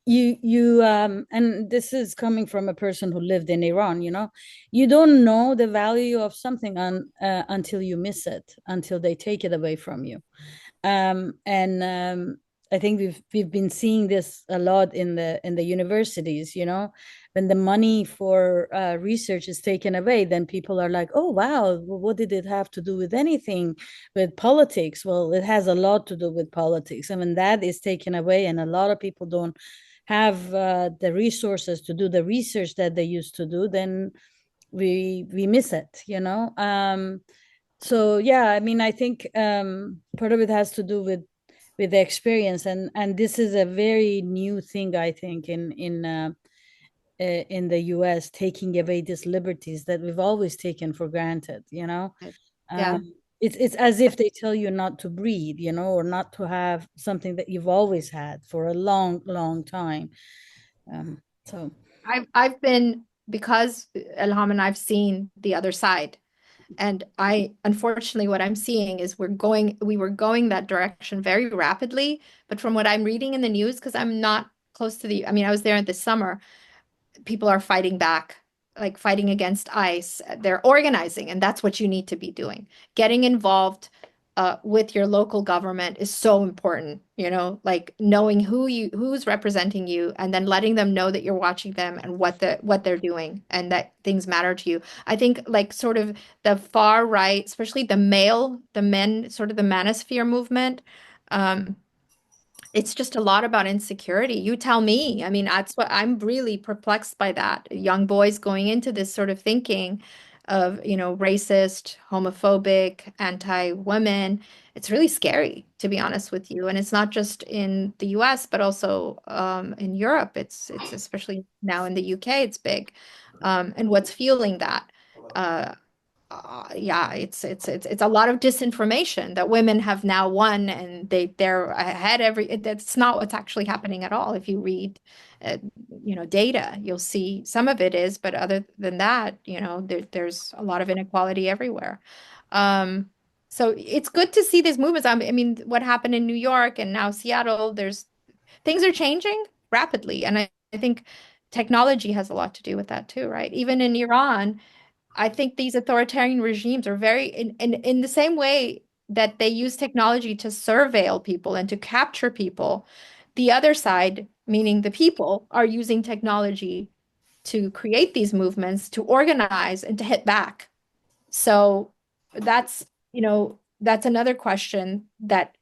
Speaker 2: you and this is coming from a person who lived in Iran, you don't know the value of something until you miss it, until they take it away from you. And I think we've been seeing this a lot in the universities, when the money for research is taken away, then people are like, oh wow, what did it have to do with anything, with politics? Well, it has a lot to do with politics. And when that is taken away and a lot of people don't have the resources to do the research that they used to do, then we miss it, so yeah, I mean, I think part of it has to do with the experience, and this is a very new thing, I think, in the US, taking away these liberties that we've always taken for granted,
Speaker 1: Yeah.
Speaker 2: it's as if they tell you not to breathe, or not to have something that you've always had for a long, long time. So
Speaker 1: I've been because Ilham and I've seen the other side. And I unfortunately what I'm seeing is we were going that direction very rapidly. But from what I'm reading in the news, because I'm not close to I mean, I was there this summer, people are fighting back, like fighting against ICE. They're organizing, and that's what you need to be doing. Getting involved with your local government is so important, like knowing who's representing you, and then letting them know that you're watching them and what they're doing, and that things matter to you. I think like sort of the far right, especially the men, sort of the manosphere movement. Um, it's just a lot about insecurity. You tell me. I mean, that's what I'm really perplexed by that. Young boys going into this sort of thinking of, racist, homophobic, anti-women. It's really scary, to be honest with you. And it's not just in the US, but also in Europe. It's especially now in the UK, it's big. And what's fueling that? Uh, yeah, it's a lot of disinformation that women have now won and they're ahead that's not what's actually happening at all. If you read, uh, data, you'll see some of it is, but other than that, there's a lot of inequality everywhere. Um, so it's good to see these movements. I mean, what happened in New York and now Seattle, things are changing rapidly, and I think technology has a lot to do with that too, right? Even in Iran. I think these authoritarian regimes are very in the same way that they use technology to surveil people and to capture people. The other side, meaning the people, are using technology to create these movements, to organize and to hit back. So that's, that's another question that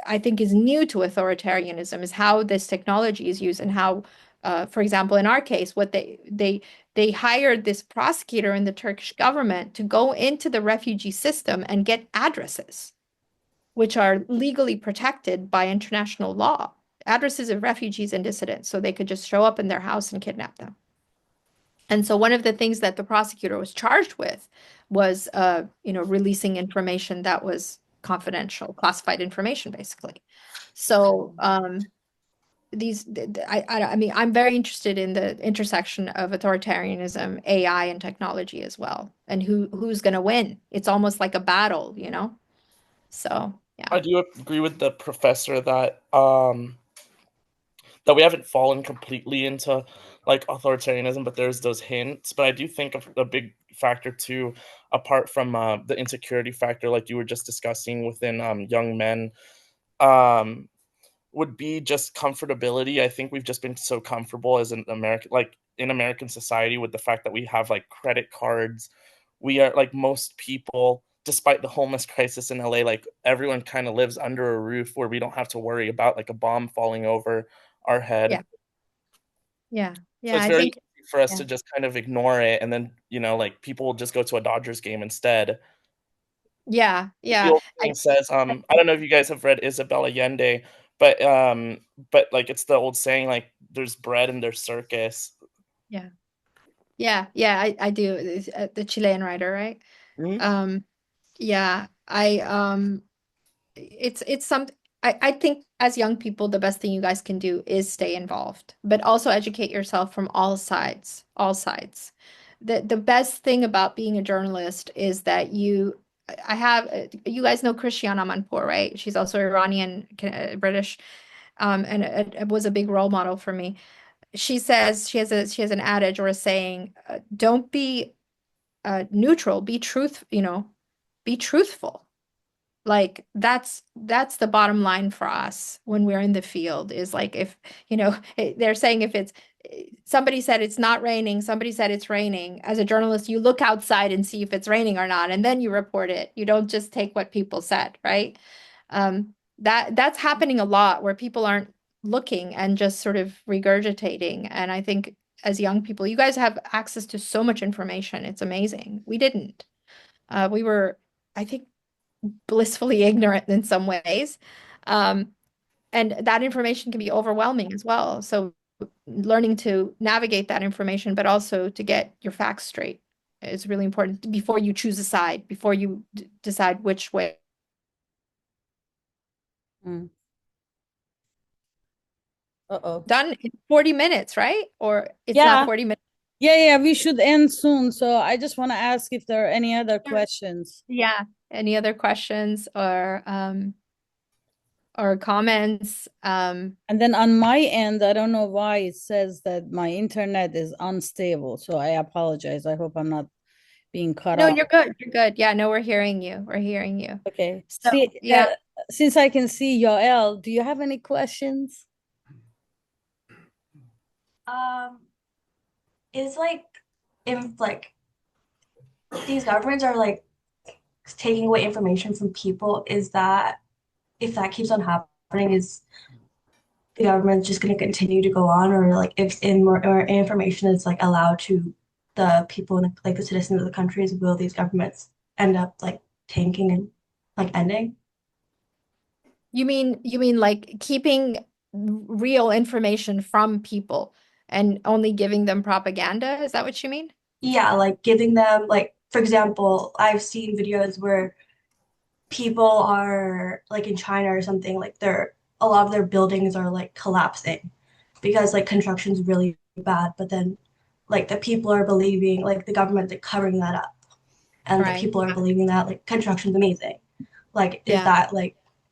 Speaker 1: I think is new to authoritarianism is how this technology is used and how, for example, in our case, what they hired this prosecutor in the Turkish government to go into the refugee system and get addresses, which are legally protected by international law, addresses of refugees and dissidents, so they could just show up in their house and kidnap them. And so one of the things that the prosecutor was charged with was, releasing information that was confidential, classified information, basically. So I mean, I'm very interested in the intersection of authoritarianism, AI, and technology as well, and who's going to win. It's almost like a battle, So yeah,
Speaker 3: I do agree with the professor that we haven't fallen completely into like authoritarianism, but there's those hints. But I do think a big factor too, apart from the insecurity factor, like you were just discussing within young men, um, would be just comfortability. I think we've just been so comfortable as an American, like in American society, with the fact that we have like credit cards. We are like most people, despite the homeless crisis in LA, like everyone kind of lives under a roof where we don't have to worry about like a bomb falling over our head.
Speaker 1: yeah, yeah,
Speaker 3: So
Speaker 1: yeah.
Speaker 3: it's
Speaker 1: I
Speaker 3: very
Speaker 1: think,
Speaker 3: easy for us
Speaker 1: yeah,
Speaker 3: to just kind of ignore it, and then like people will just go to a Dodgers game instead.
Speaker 1: yeah,
Speaker 3: The
Speaker 1: yeah,
Speaker 3: old saying says, I don't know if you guys have read Isabel Allende, but like it's the old saying, like there's bread and there's circus.
Speaker 1: yeah, yeah, yeah. I do. The Chilean writer, right?
Speaker 3: Mhm.
Speaker 1: Um, yeah, it's some I think as young people, the best thing you guys can do is stay involved, but also educate yourself from all sides, all sides. The best thing about being a journalist is that I have, you guys know Christiana Amanpour, right? She's also Iranian, British, and it was a big role model for me. She says she has an adage or a saying, don't be neutral, be truthful. Like that's the bottom line for us when we're in the field is like if, they're saying if it's somebody said it's not raining, somebody said it's raining. As a journalist, you look outside and see if it's raining or not, and then you report it. You don't just take what people said, right? That's happening a lot where people aren't looking and just sort of regurgitating. And I think as young people, you guys have access to so much information. It's amazing. We didn't. We were, I think, blissfully ignorant in some ways. Um, and that information can be overwhelming as well. So learning to navigate that information, but also to get your facts straight is really important before you choose a side, before you decide which way.
Speaker 2: Mm. Uh-oh.
Speaker 1: Done in 40 minutes, right? Or it's not
Speaker 2: Yeah.
Speaker 1: 40 minutes.
Speaker 2: Yeah, we should end soon. So I just want to ask if there are any other questions.
Speaker 1: Yeah. Any other questions or comments?
Speaker 2: And then on my end, I don't know why it says that my internet is unstable. So I apologize. I hope I'm not being cut
Speaker 1: No,
Speaker 2: off.
Speaker 1: you're good. You're good. Yeah, no, we're hearing you. We're hearing you.
Speaker 2: Okay.
Speaker 1: So, yeah.
Speaker 2: Since I can see Yoel, do you have any questions?
Speaker 4: Is like if like these governments are like taking away information from people, is that if that keeps on happening, is the government just going to continue to go on, or like if in more or information is like allowed to the people like the citizens of the countries, will these governments end up like tanking and like ending?
Speaker 1: You mean like keeping real information from people and only giving them propaganda? Is that what you mean?
Speaker 4: Yeah, like giving them like for example, I've seen videos where people are like in China or something, like they're a lot of their buildings are like collapsing because like construction's really bad, but then like the people are believing like the government like covering that up and the
Speaker 1: Right.
Speaker 4: people are believing that like construction's amazing. Like
Speaker 1: Yeah.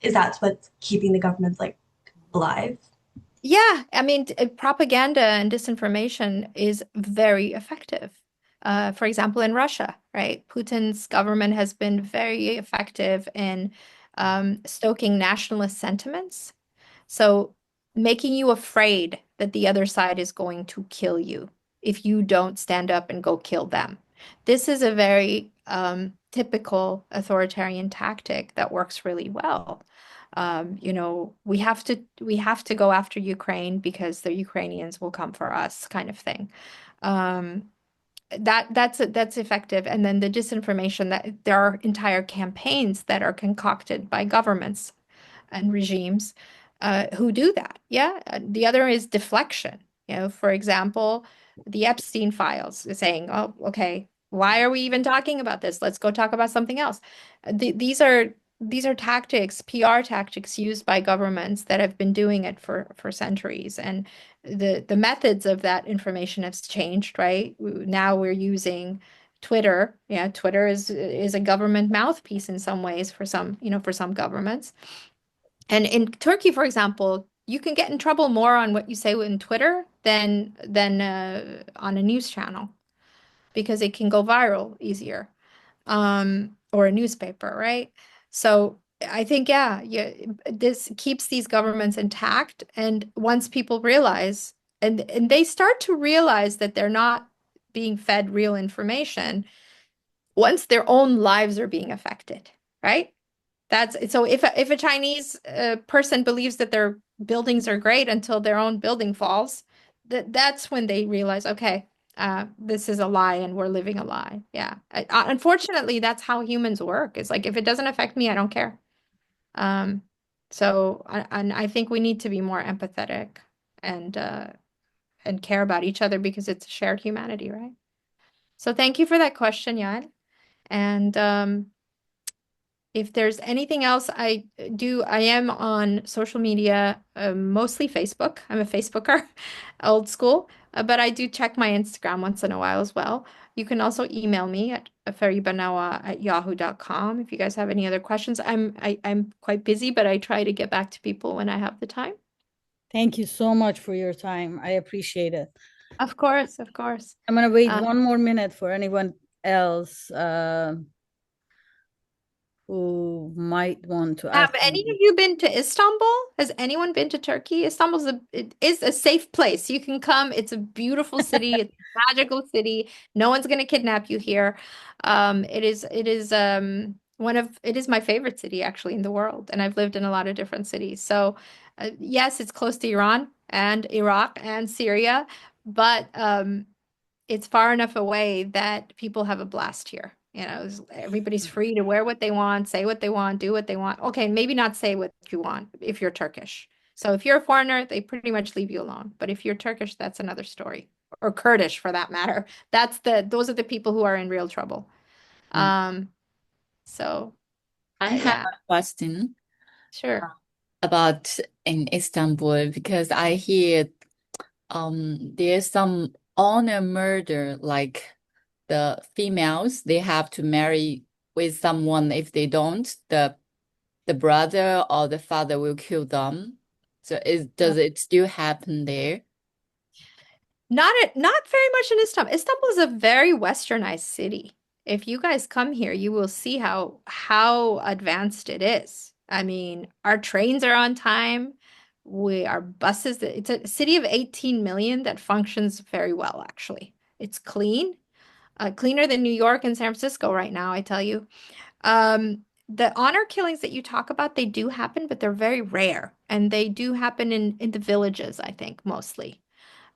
Speaker 4: is that what's keeping the government like alive?
Speaker 1: Yeah, I mean, propaganda and disinformation is very effective. For example, in Russia, right? Putin's government has been very effective in stoking nationalist sentiments. So making you afraid that the other side is going to kill you if you don't stand up and go kill them. This is a very typical authoritarian tactic that works really well. We have to go after Ukraine because the Ukrainians will come for us, kind of thing. Um, that's effective. And then the disinformation that there are entire campaigns that are concocted by governments and regimes who do that. Yeah. The other is deflection. For example, the Epstein files saying, oh, okay, why are we even talking about this? Let's go talk about something else. These are tactics, PR tactics used by governments that have been doing it for centuries. And the methods of that information has changed, right? Now we're using Twitter. Yeah, Twitter is a government mouthpiece in some ways for some governments. And in Turkey, for example, you can get in trouble more on what you say in Twitter than on a news channel because it can go viral easier, or a newspaper, right? So I think, yeah, this keeps these governments intact. And once people realize, and they start to realize that they're not being fed real information, once their own lives are being affected, right? That's so if a Chinese person believes that their buildings are great until their own building falls, that's when they realize, okay, this is a lie and we're living a lie. Yeah. Unfortunately, that's how humans work. It's like if it doesn't affect me, I don't care. Um, and I think we need to be more empathetic and and care about each other because it's a shared humanity, right? So thank you for that question, Jan. And if there's anything else I do, I am on social media, mostly Facebook. I'm a Facebooker, old school, but I do check my Instagram once in a while as well. You can also email me at faribanawa@yahoo.com if you guys have any other questions. I'm quite busy, but I try to get back to people when I have the time.
Speaker 2: Thank you so much for your time. I appreciate it.
Speaker 1: Of course, of course.
Speaker 2: I'm going to wait one more minute for anyone else who might want to
Speaker 1: Have
Speaker 2: ask
Speaker 1: any
Speaker 2: me.
Speaker 1: of you been to Istanbul? Has anyone been to Turkey? It is a safe place. You can come. It's a beautiful city. It's a magical city. No one's going to kidnap you here. It is my favorite city actually in the world, and I've lived in a lot of different cities. So, yes, it's close to Iran and Iraq and Syria, but it's far enough away that people have a blast here. Everybody's free to wear what they want, say what they want, do what they want. Okay, maybe not say what you want if you're Turkish. So if you're a foreigner, they pretty much leave you alone. But if you're Turkish, that's another story. Or Kurdish for that matter. Those are the people who are in real trouble.
Speaker 5: Mm.
Speaker 1: Um, so
Speaker 5: I have
Speaker 1: yeah,
Speaker 5: a question
Speaker 1: sure.
Speaker 5: about in Istanbul because I hear there's some honor murder, like the females they have to marry with someone. If they don't, the brother or the father will kill them. So does it still happen there?
Speaker 1: Not very much in Istanbul. Istanbul is a very westernized city. If you guys come here, you will see how advanced it is. I mean, our trains are on time. Our buses, it's a city of 18 million that functions very well, actually. It's clean, cleaner than New York and San Francisco right now, I tell you. The honor killings that you talk about, they do happen, but they're very rare, and they do happen in the villages, I think, mostly.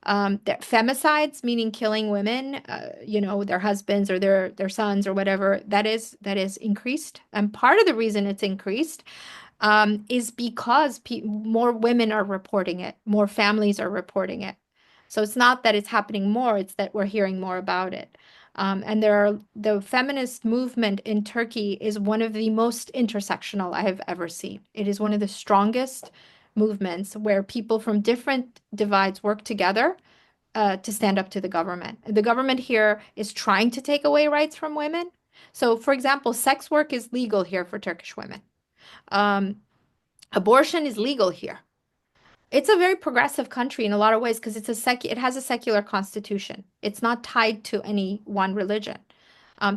Speaker 1: Femicides, meaning killing women, their husbands or their sons or whatever, that is increased. And part of the reason it's increased is because more women are reporting it, more families are reporting it. So it's not that it's happening more, it's that we're hearing more about it. And the feminist movement in Turkey is one of the most intersectional I have ever seen. It is one of the strongest movements where people from different divides work together to stand up to the government. The government here is trying to take away rights from women. So, for example, sex work is legal here for Turkish women. Um, Abortion is legal here. It's a very progressive country in a lot of ways because it has a secular constitution. It's not tied to any one religion.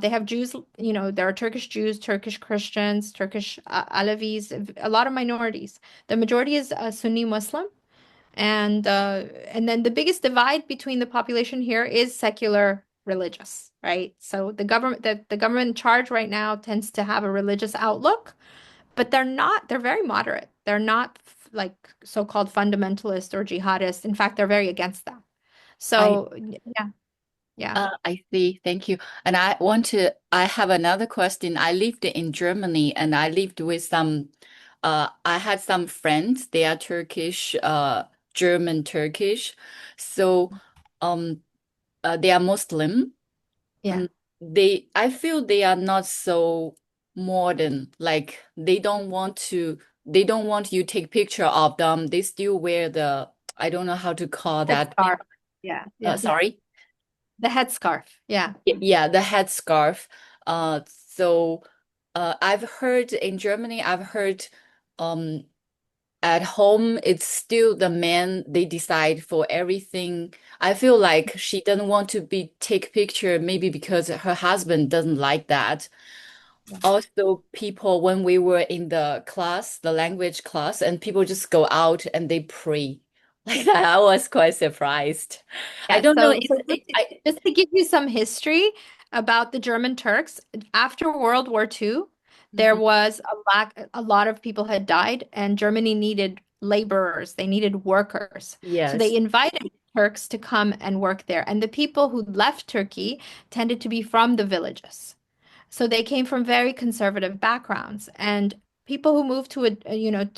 Speaker 1: They have Jews, there are Turkish Jews, Turkish Christians, Turkish Alevis, a lot of minorities. The majority is Sunni Muslim, and then the biggest divide between the population here is secular religious, right? So the government in charge right now tends to have a religious outlook, but they're very moderate. They're not like so-called fundamentalist or jihadist. In fact, they're very against that.
Speaker 5: I
Speaker 1: So yeah, yeah,
Speaker 5: I see. Thank you. And I have another question. I lived in Germany and I lived with I had some friends, they are Turkish, German Turkish. So, um, they are Muslim
Speaker 1: yeah.
Speaker 5: and I feel they are not so modern. Like they don't want you take picture of them. They still wear I don't know how to call that.
Speaker 1: Headscarf. Yeah, yeah.
Speaker 5: Sorry.
Speaker 1: The headscarf. Yeah.
Speaker 5: Yeah, the headscarf. So I've heard in Germany, I've heard um at home it's still the men they decide for everything. I feel like she doesn't want to be take picture maybe because her husband doesn't like that.
Speaker 1: Yeah.
Speaker 5: Also, people when we were in the class, the language class, and people just go out and they pray. Like that, I was quite surprised. I
Speaker 1: Yeah,
Speaker 5: don't know.
Speaker 1: so just to give you some history about the German Turks, after World War II, there
Speaker 5: Mhm.
Speaker 1: was a lot of people had died, and Germany needed laborers, they needed workers. So they
Speaker 5: Yes.
Speaker 1: invited Turks to come and work there. And the people who left Turkey tended to be from the villages. So they came from very conservative backgrounds, and people who move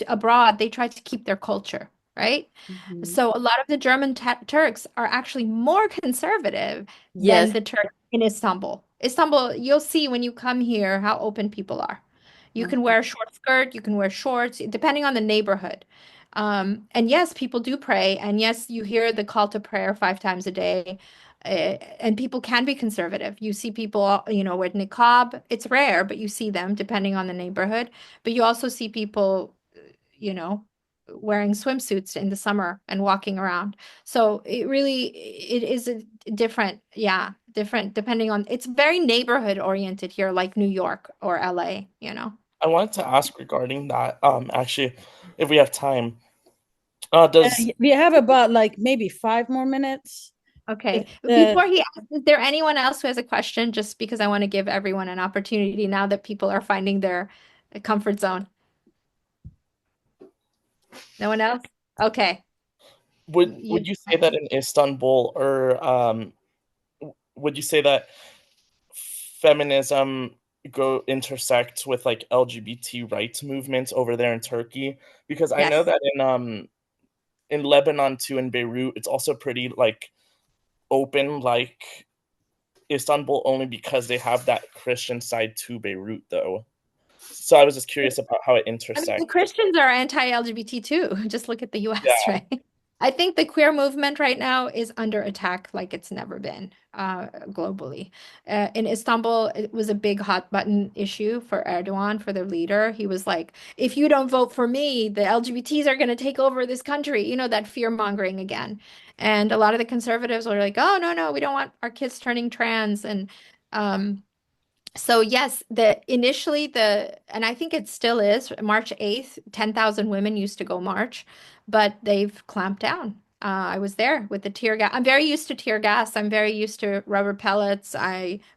Speaker 1: abroad, they try to keep their culture, right?
Speaker 5: Mhm.
Speaker 1: So a lot of the German Turks are actually more conservative
Speaker 5: Yes.
Speaker 1: than the Turks in Istanbul. Istanbul, you'll see when you come here how open people are. You can
Speaker 5: Mhm.
Speaker 1: wear a short skirt, you can wear shorts, depending on the neighborhood. And yes, people do pray, and yes, you hear the call to prayer 5 times a day. And people can be conservative. You see people, with niqab. It's rare, but you see them depending on the neighborhood. But you also see people, you know, wearing swimsuits in the summer and walking around. So it is a different, yeah, different depending on, it's very neighborhood oriented here, like New York or LA.
Speaker 3: I wanted to ask regarding that. Actually, if we have time, does
Speaker 2: We have about like maybe 5 more minutes.
Speaker 1: Okay.
Speaker 2: Uh,
Speaker 1: Before he asks, is there anyone else who has a question? Just because I want to give everyone an opportunity now that people are finding their comfort zone. No one else? Okay.
Speaker 3: would you say that in Istanbul, or would you say that feminism intersects with like LGBT rights movements over there in Turkey? Because I know
Speaker 1: Yes.
Speaker 3: that in Lebanon too, in Beirut, it's also pretty like open, like Istanbul, only because they have that Christian side to Beirut, though. So I was just curious about how it
Speaker 1: I mean, the
Speaker 3: intersects.
Speaker 1: Christians are anti-LGBT too. Just look at the US,
Speaker 3: Yeah,
Speaker 1: right? I think the queer movement right now is under attack like it's never been globally. In Istanbul, it was a big hot button issue for Erdogan, for their leader. He was like, if you don't vote for me, the LGBTs are going to take over this country. You know, that fear mongering again. And a lot of the conservatives were like, oh, no, no, we don't want our kids turning trans. And um, so yes, the initially the and I think it still is March 8th, 10,000 women used to go march, but they've clamped down. I was there with the tear gas. I'm very used to tear gas. I'm very used to rubber pellets.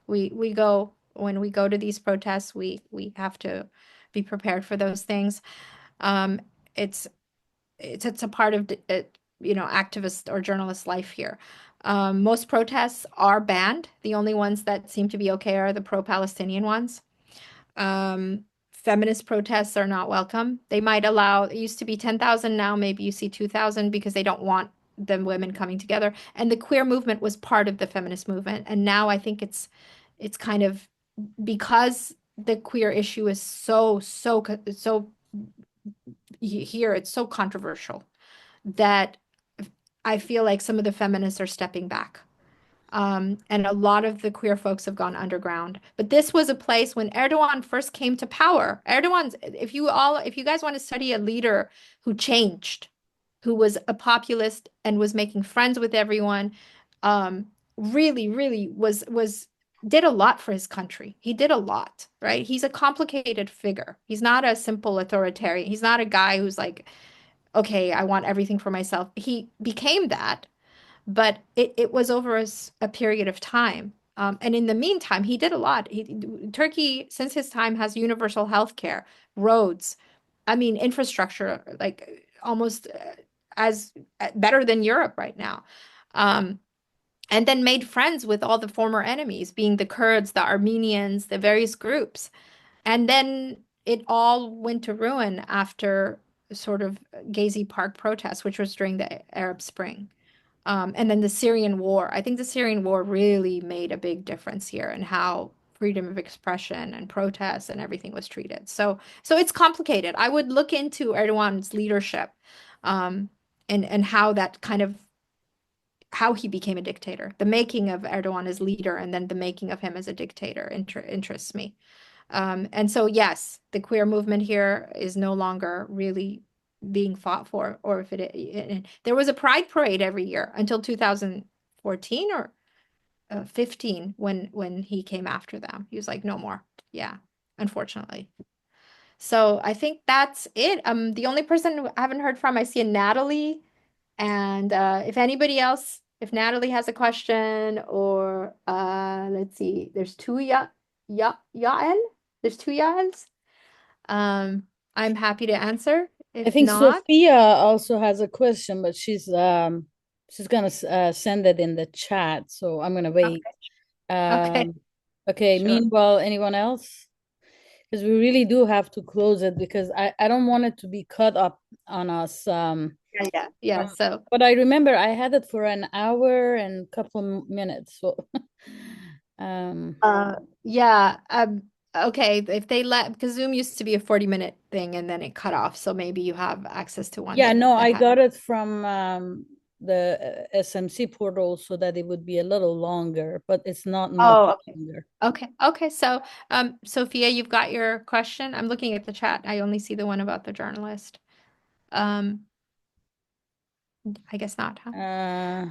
Speaker 1: We go when we go to these protests, we have to be prepared for those things. Um, it's it's a part of activist or journalist life here. Most protests are banned. The only ones that seem to be okay are the pro-Palestinian ones. Feminist protests are not welcome. They might allow, it used to be 10,000, now maybe you see 2,000 because they don't want the women coming together. And the queer movement was part of the feminist movement. And now I think it's kind of because the queer issue is so here, it's so controversial that I feel like some of the feminists are stepping back. And a lot of the queer folks have gone underground. But this was a place when Erdogan first came to power. Erdogan's, if you guys want to study a leader who changed, who was a populist and was making friends with everyone, really, really did a lot for his country. He did a lot, right? He's a complicated figure. He's not a simple authoritarian. He's not a guy who's like, okay, I want everything for myself. He became that, but it was over a period of time. And in the meantime, he did a lot. Turkey, since his time, has universal health care, roads, I mean, infrastructure, like almost as better than Europe right now. Um, and then made friends with all the former enemies, being the Kurds, the Armenians, the various groups. And then it all went to ruin after sort of Gezi Park protests, which was during the Arab Spring. And then the Syrian war. I think the Syrian war really made a big difference here in how freedom of expression and protest and everything was treated. So it's complicated. I would look into Erdogan's leadership, um, and how that kind of how he became a dictator. The making of Erdogan as leader and then the making of him as a dictator interests me. And so, yes, the queer movement here is no longer really being fought for, or if there was a pride parade every year until 2014 or 15 when he came after them. He was like, no more. Yeah, unfortunately. So I think that's it. The only person I haven't heard from, I see a Natalie. And if anybody else, if Natalie has a question or let's see, there's two Yael. There's two Yaels. Um, I'm happy to answer.
Speaker 2: I
Speaker 1: If
Speaker 2: think
Speaker 1: not,
Speaker 2: Sophia also has a question, but she's gonna send it in the chat, so I'm gonna wait.
Speaker 1: okay, okay,
Speaker 2: Um, okay.
Speaker 1: sure.
Speaker 2: Meanwhile, anyone else? Because we really do have to close it because I don't want it to be cut up on us.
Speaker 1: Yeah, yeah, yeah. So,
Speaker 2: But I remember I had it for an hour and a couple minutes. So, um,
Speaker 1: yeah, okay. If they let, because Zoom used to be a 40-minute thing and then it cut off. So maybe you have access to one
Speaker 2: yeah,
Speaker 1: that
Speaker 2: no,
Speaker 1: that
Speaker 2: I
Speaker 1: has.
Speaker 2: got it from the SMC portal so that it would be a little longer, but it's not much
Speaker 1: Oh, okay.
Speaker 2: longer.
Speaker 1: Okay. Okay. So, Sophia, you've got your question. I'm looking at the chat. I only see the one about the journalist. Um, I guess not, huh?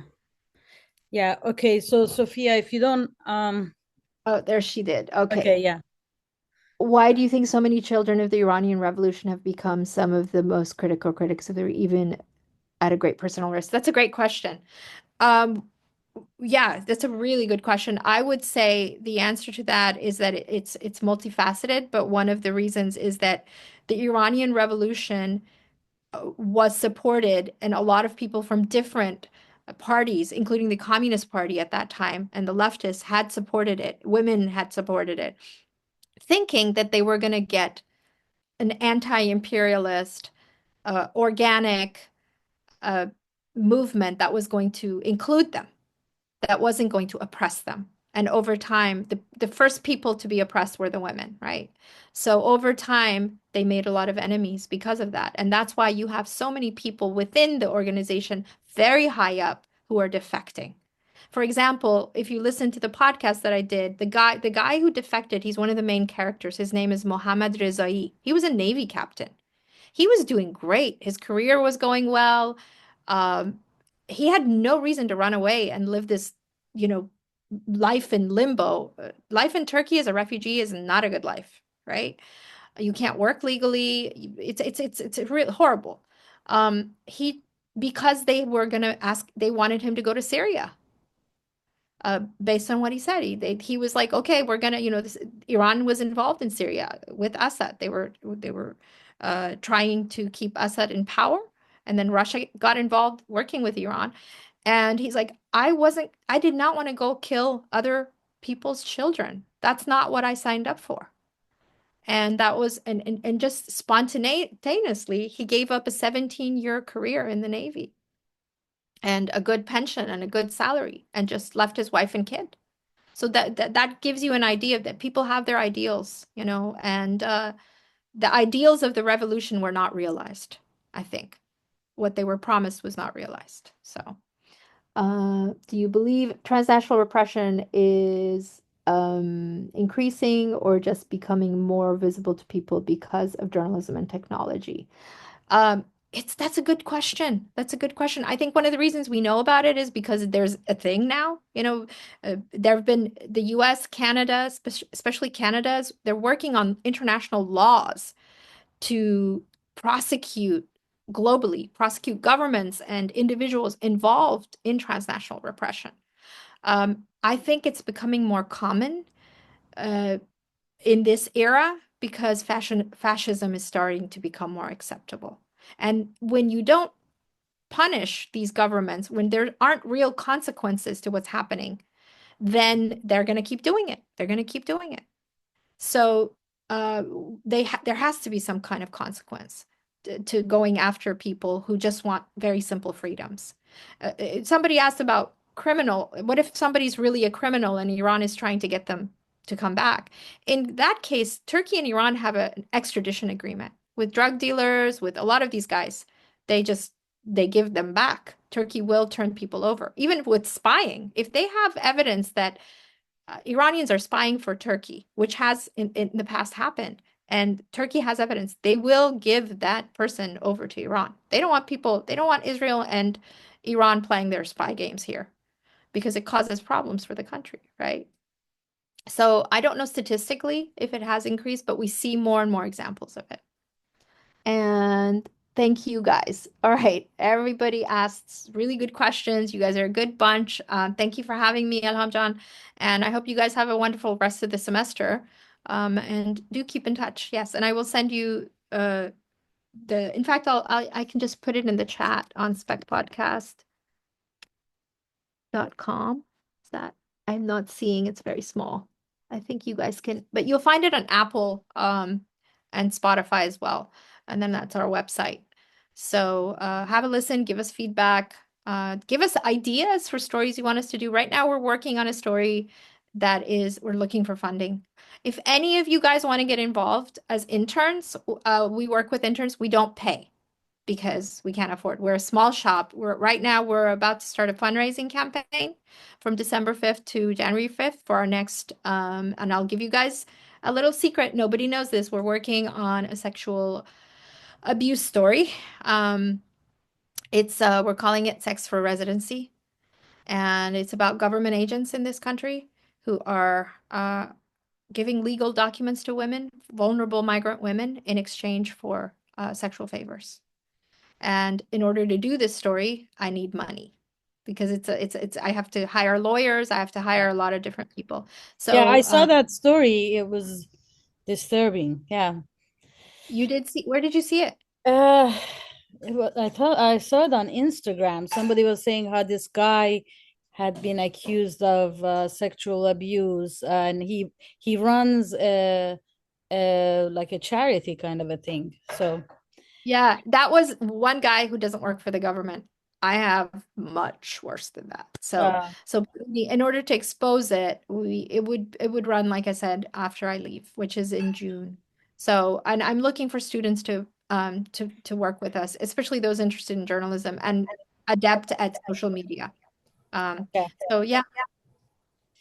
Speaker 2: Yeah, okay. So Sophia, if you don't
Speaker 1: Oh, there she did. Okay.
Speaker 2: okay, yeah.
Speaker 1: Why do you think so many children of the Iranian Revolution have become some of the most critical critics of the even at a great personal risk? That's a great question. Um, yeah, that's a really good question. I would say the answer to that is that it's multifaceted, but one of the reasons is that the Iranian Revolution was supported, and a lot of people from different parties, including the Communist Party at that time and the leftists, had supported it. Women had supported it, thinking that they were going to get an anti-imperialist, organic uh, movement that was going to include them, that wasn't going to oppress them. And over time, the first people to be oppressed were the women, right? So over time, they made a lot of enemies because of that. And that's why you have so many people within the organization, very high up, who are defecting. For example, if you listen to the podcast that I did, the guy who defected, he's one of the main characters. His name is Mohammad Rezai. He was a Navy captain. He was doing great. His career was going well. Um, he had no reason to run away and live this, you know, life in limbo. Life in Turkey as a refugee is not a good life, right? You can't work legally. It's really horrible. He because they were gonna ask, they wanted him to go to Syria based on what he said. He was like, okay, we're gonna, Iran was involved in Syria with Assad. They were trying to keep Assad in power, and then Russia got involved working with Iran. And he's like, I did not want to go kill other people's children. That's not what I signed up for. And that was, and just spontaneously, he gave up a 17-year career in the Navy and a good pension and a good salary and just left his wife and kid. So that gives you an idea that people have their ideals, and the ideals of the revolution were not realized, I think. What they were promised was not realized. So, do you believe transnational repression is increasing or just becoming more visible to people because of journalism and technology? That's a good question. That's a good question. I think one of the reasons we know about it is because there's a thing now. There have been the US, Canada, especially Canada's, they're working on international laws to prosecute globally, prosecute governments and individuals involved in transnational repression. I think it's becoming more common uh, in this era because fascism is starting to become more acceptable. And when you don't punish these governments, when there aren't real consequences to what's happening, then they're going to keep doing it. They're going to keep doing it. So uh, there has to be some kind of consequence to going after people who just want very simple freedoms. Somebody asked about criminal. What if somebody's really a criminal and Iran is trying to get them to come back? In that case, Turkey and Iran have an extradition agreement with drug dealers, with a lot of these guys. They give them back. Turkey will turn people over. Even with spying, if they have evidence that Iranians are spying for Turkey, which has in the past happened, and Turkey has evidence, they will give that person over to Iran. They don't want Israel and Iran playing their spy games here because it causes problems for the country, right? So I don't know statistically if it has increased, but we see more and more examples of it. And thank you guys. All right. Everybody asks really good questions. You guys are a good bunch. Thank you for having me, Elhamjan. And I hope you guys have a wonderful rest of the semester. And do keep in touch. Yes. And I will send you in fact, I can just put it in the chat on specpodcast.com. Is that I'm not seeing, it's very small. I think you guys can, but you'll find it on Apple and Spotify as well. And then that's our website. So have a listen, give us feedback, give us ideas for stories you want us to do. Right now, we're working on a story we're looking for funding. If any of you guys want to get involved as interns, we work with interns. We don't pay because we can't afford. We're a small shop. Right now we're about to start a fundraising campaign from December 5th to January 5th for our next, and I'll give you guys a little secret. Nobody knows this. We're working on a sexual abuse story. We're calling it Sex for Residency, and it's about government agents in this country who are giving legal documents to women, vulnerable migrant women, in exchange for sexual favors. And in order to do this story, I need money because I have to hire lawyers, I have to hire a lot of different people.
Speaker 2: Yeah, I
Speaker 1: So
Speaker 2: saw that story. It was disturbing. Yeah.
Speaker 1: you did see, where did you see it?
Speaker 2: Uh, I thought I saw it on Instagram. Somebody was saying how this guy had been accused of sexual abuse, and he runs like a charity kind of a thing. So
Speaker 1: Yeah, that was one guy who doesn't work for the government. I have much worse than that. So in order to expose it, it would run, like I said, after I leave, which is in June. So, and I'm looking for students to work with us, especially those interested in journalism and adept at social media.
Speaker 2: okay.
Speaker 1: So yeah,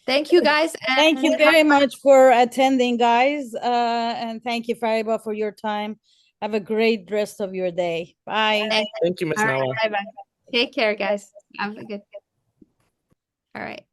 Speaker 1: thank you guys,
Speaker 2: Thank you
Speaker 1: and
Speaker 2: very much for attending, guys. And thank you, Fariba, for your time. Have a great rest of your day. Bye.
Speaker 1: thank
Speaker 3: Thank you, Miss
Speaker 1: all right,
Speaker 3: Nawa.
Speaker 1: bye bye. Take care, guys. Have a good. All right.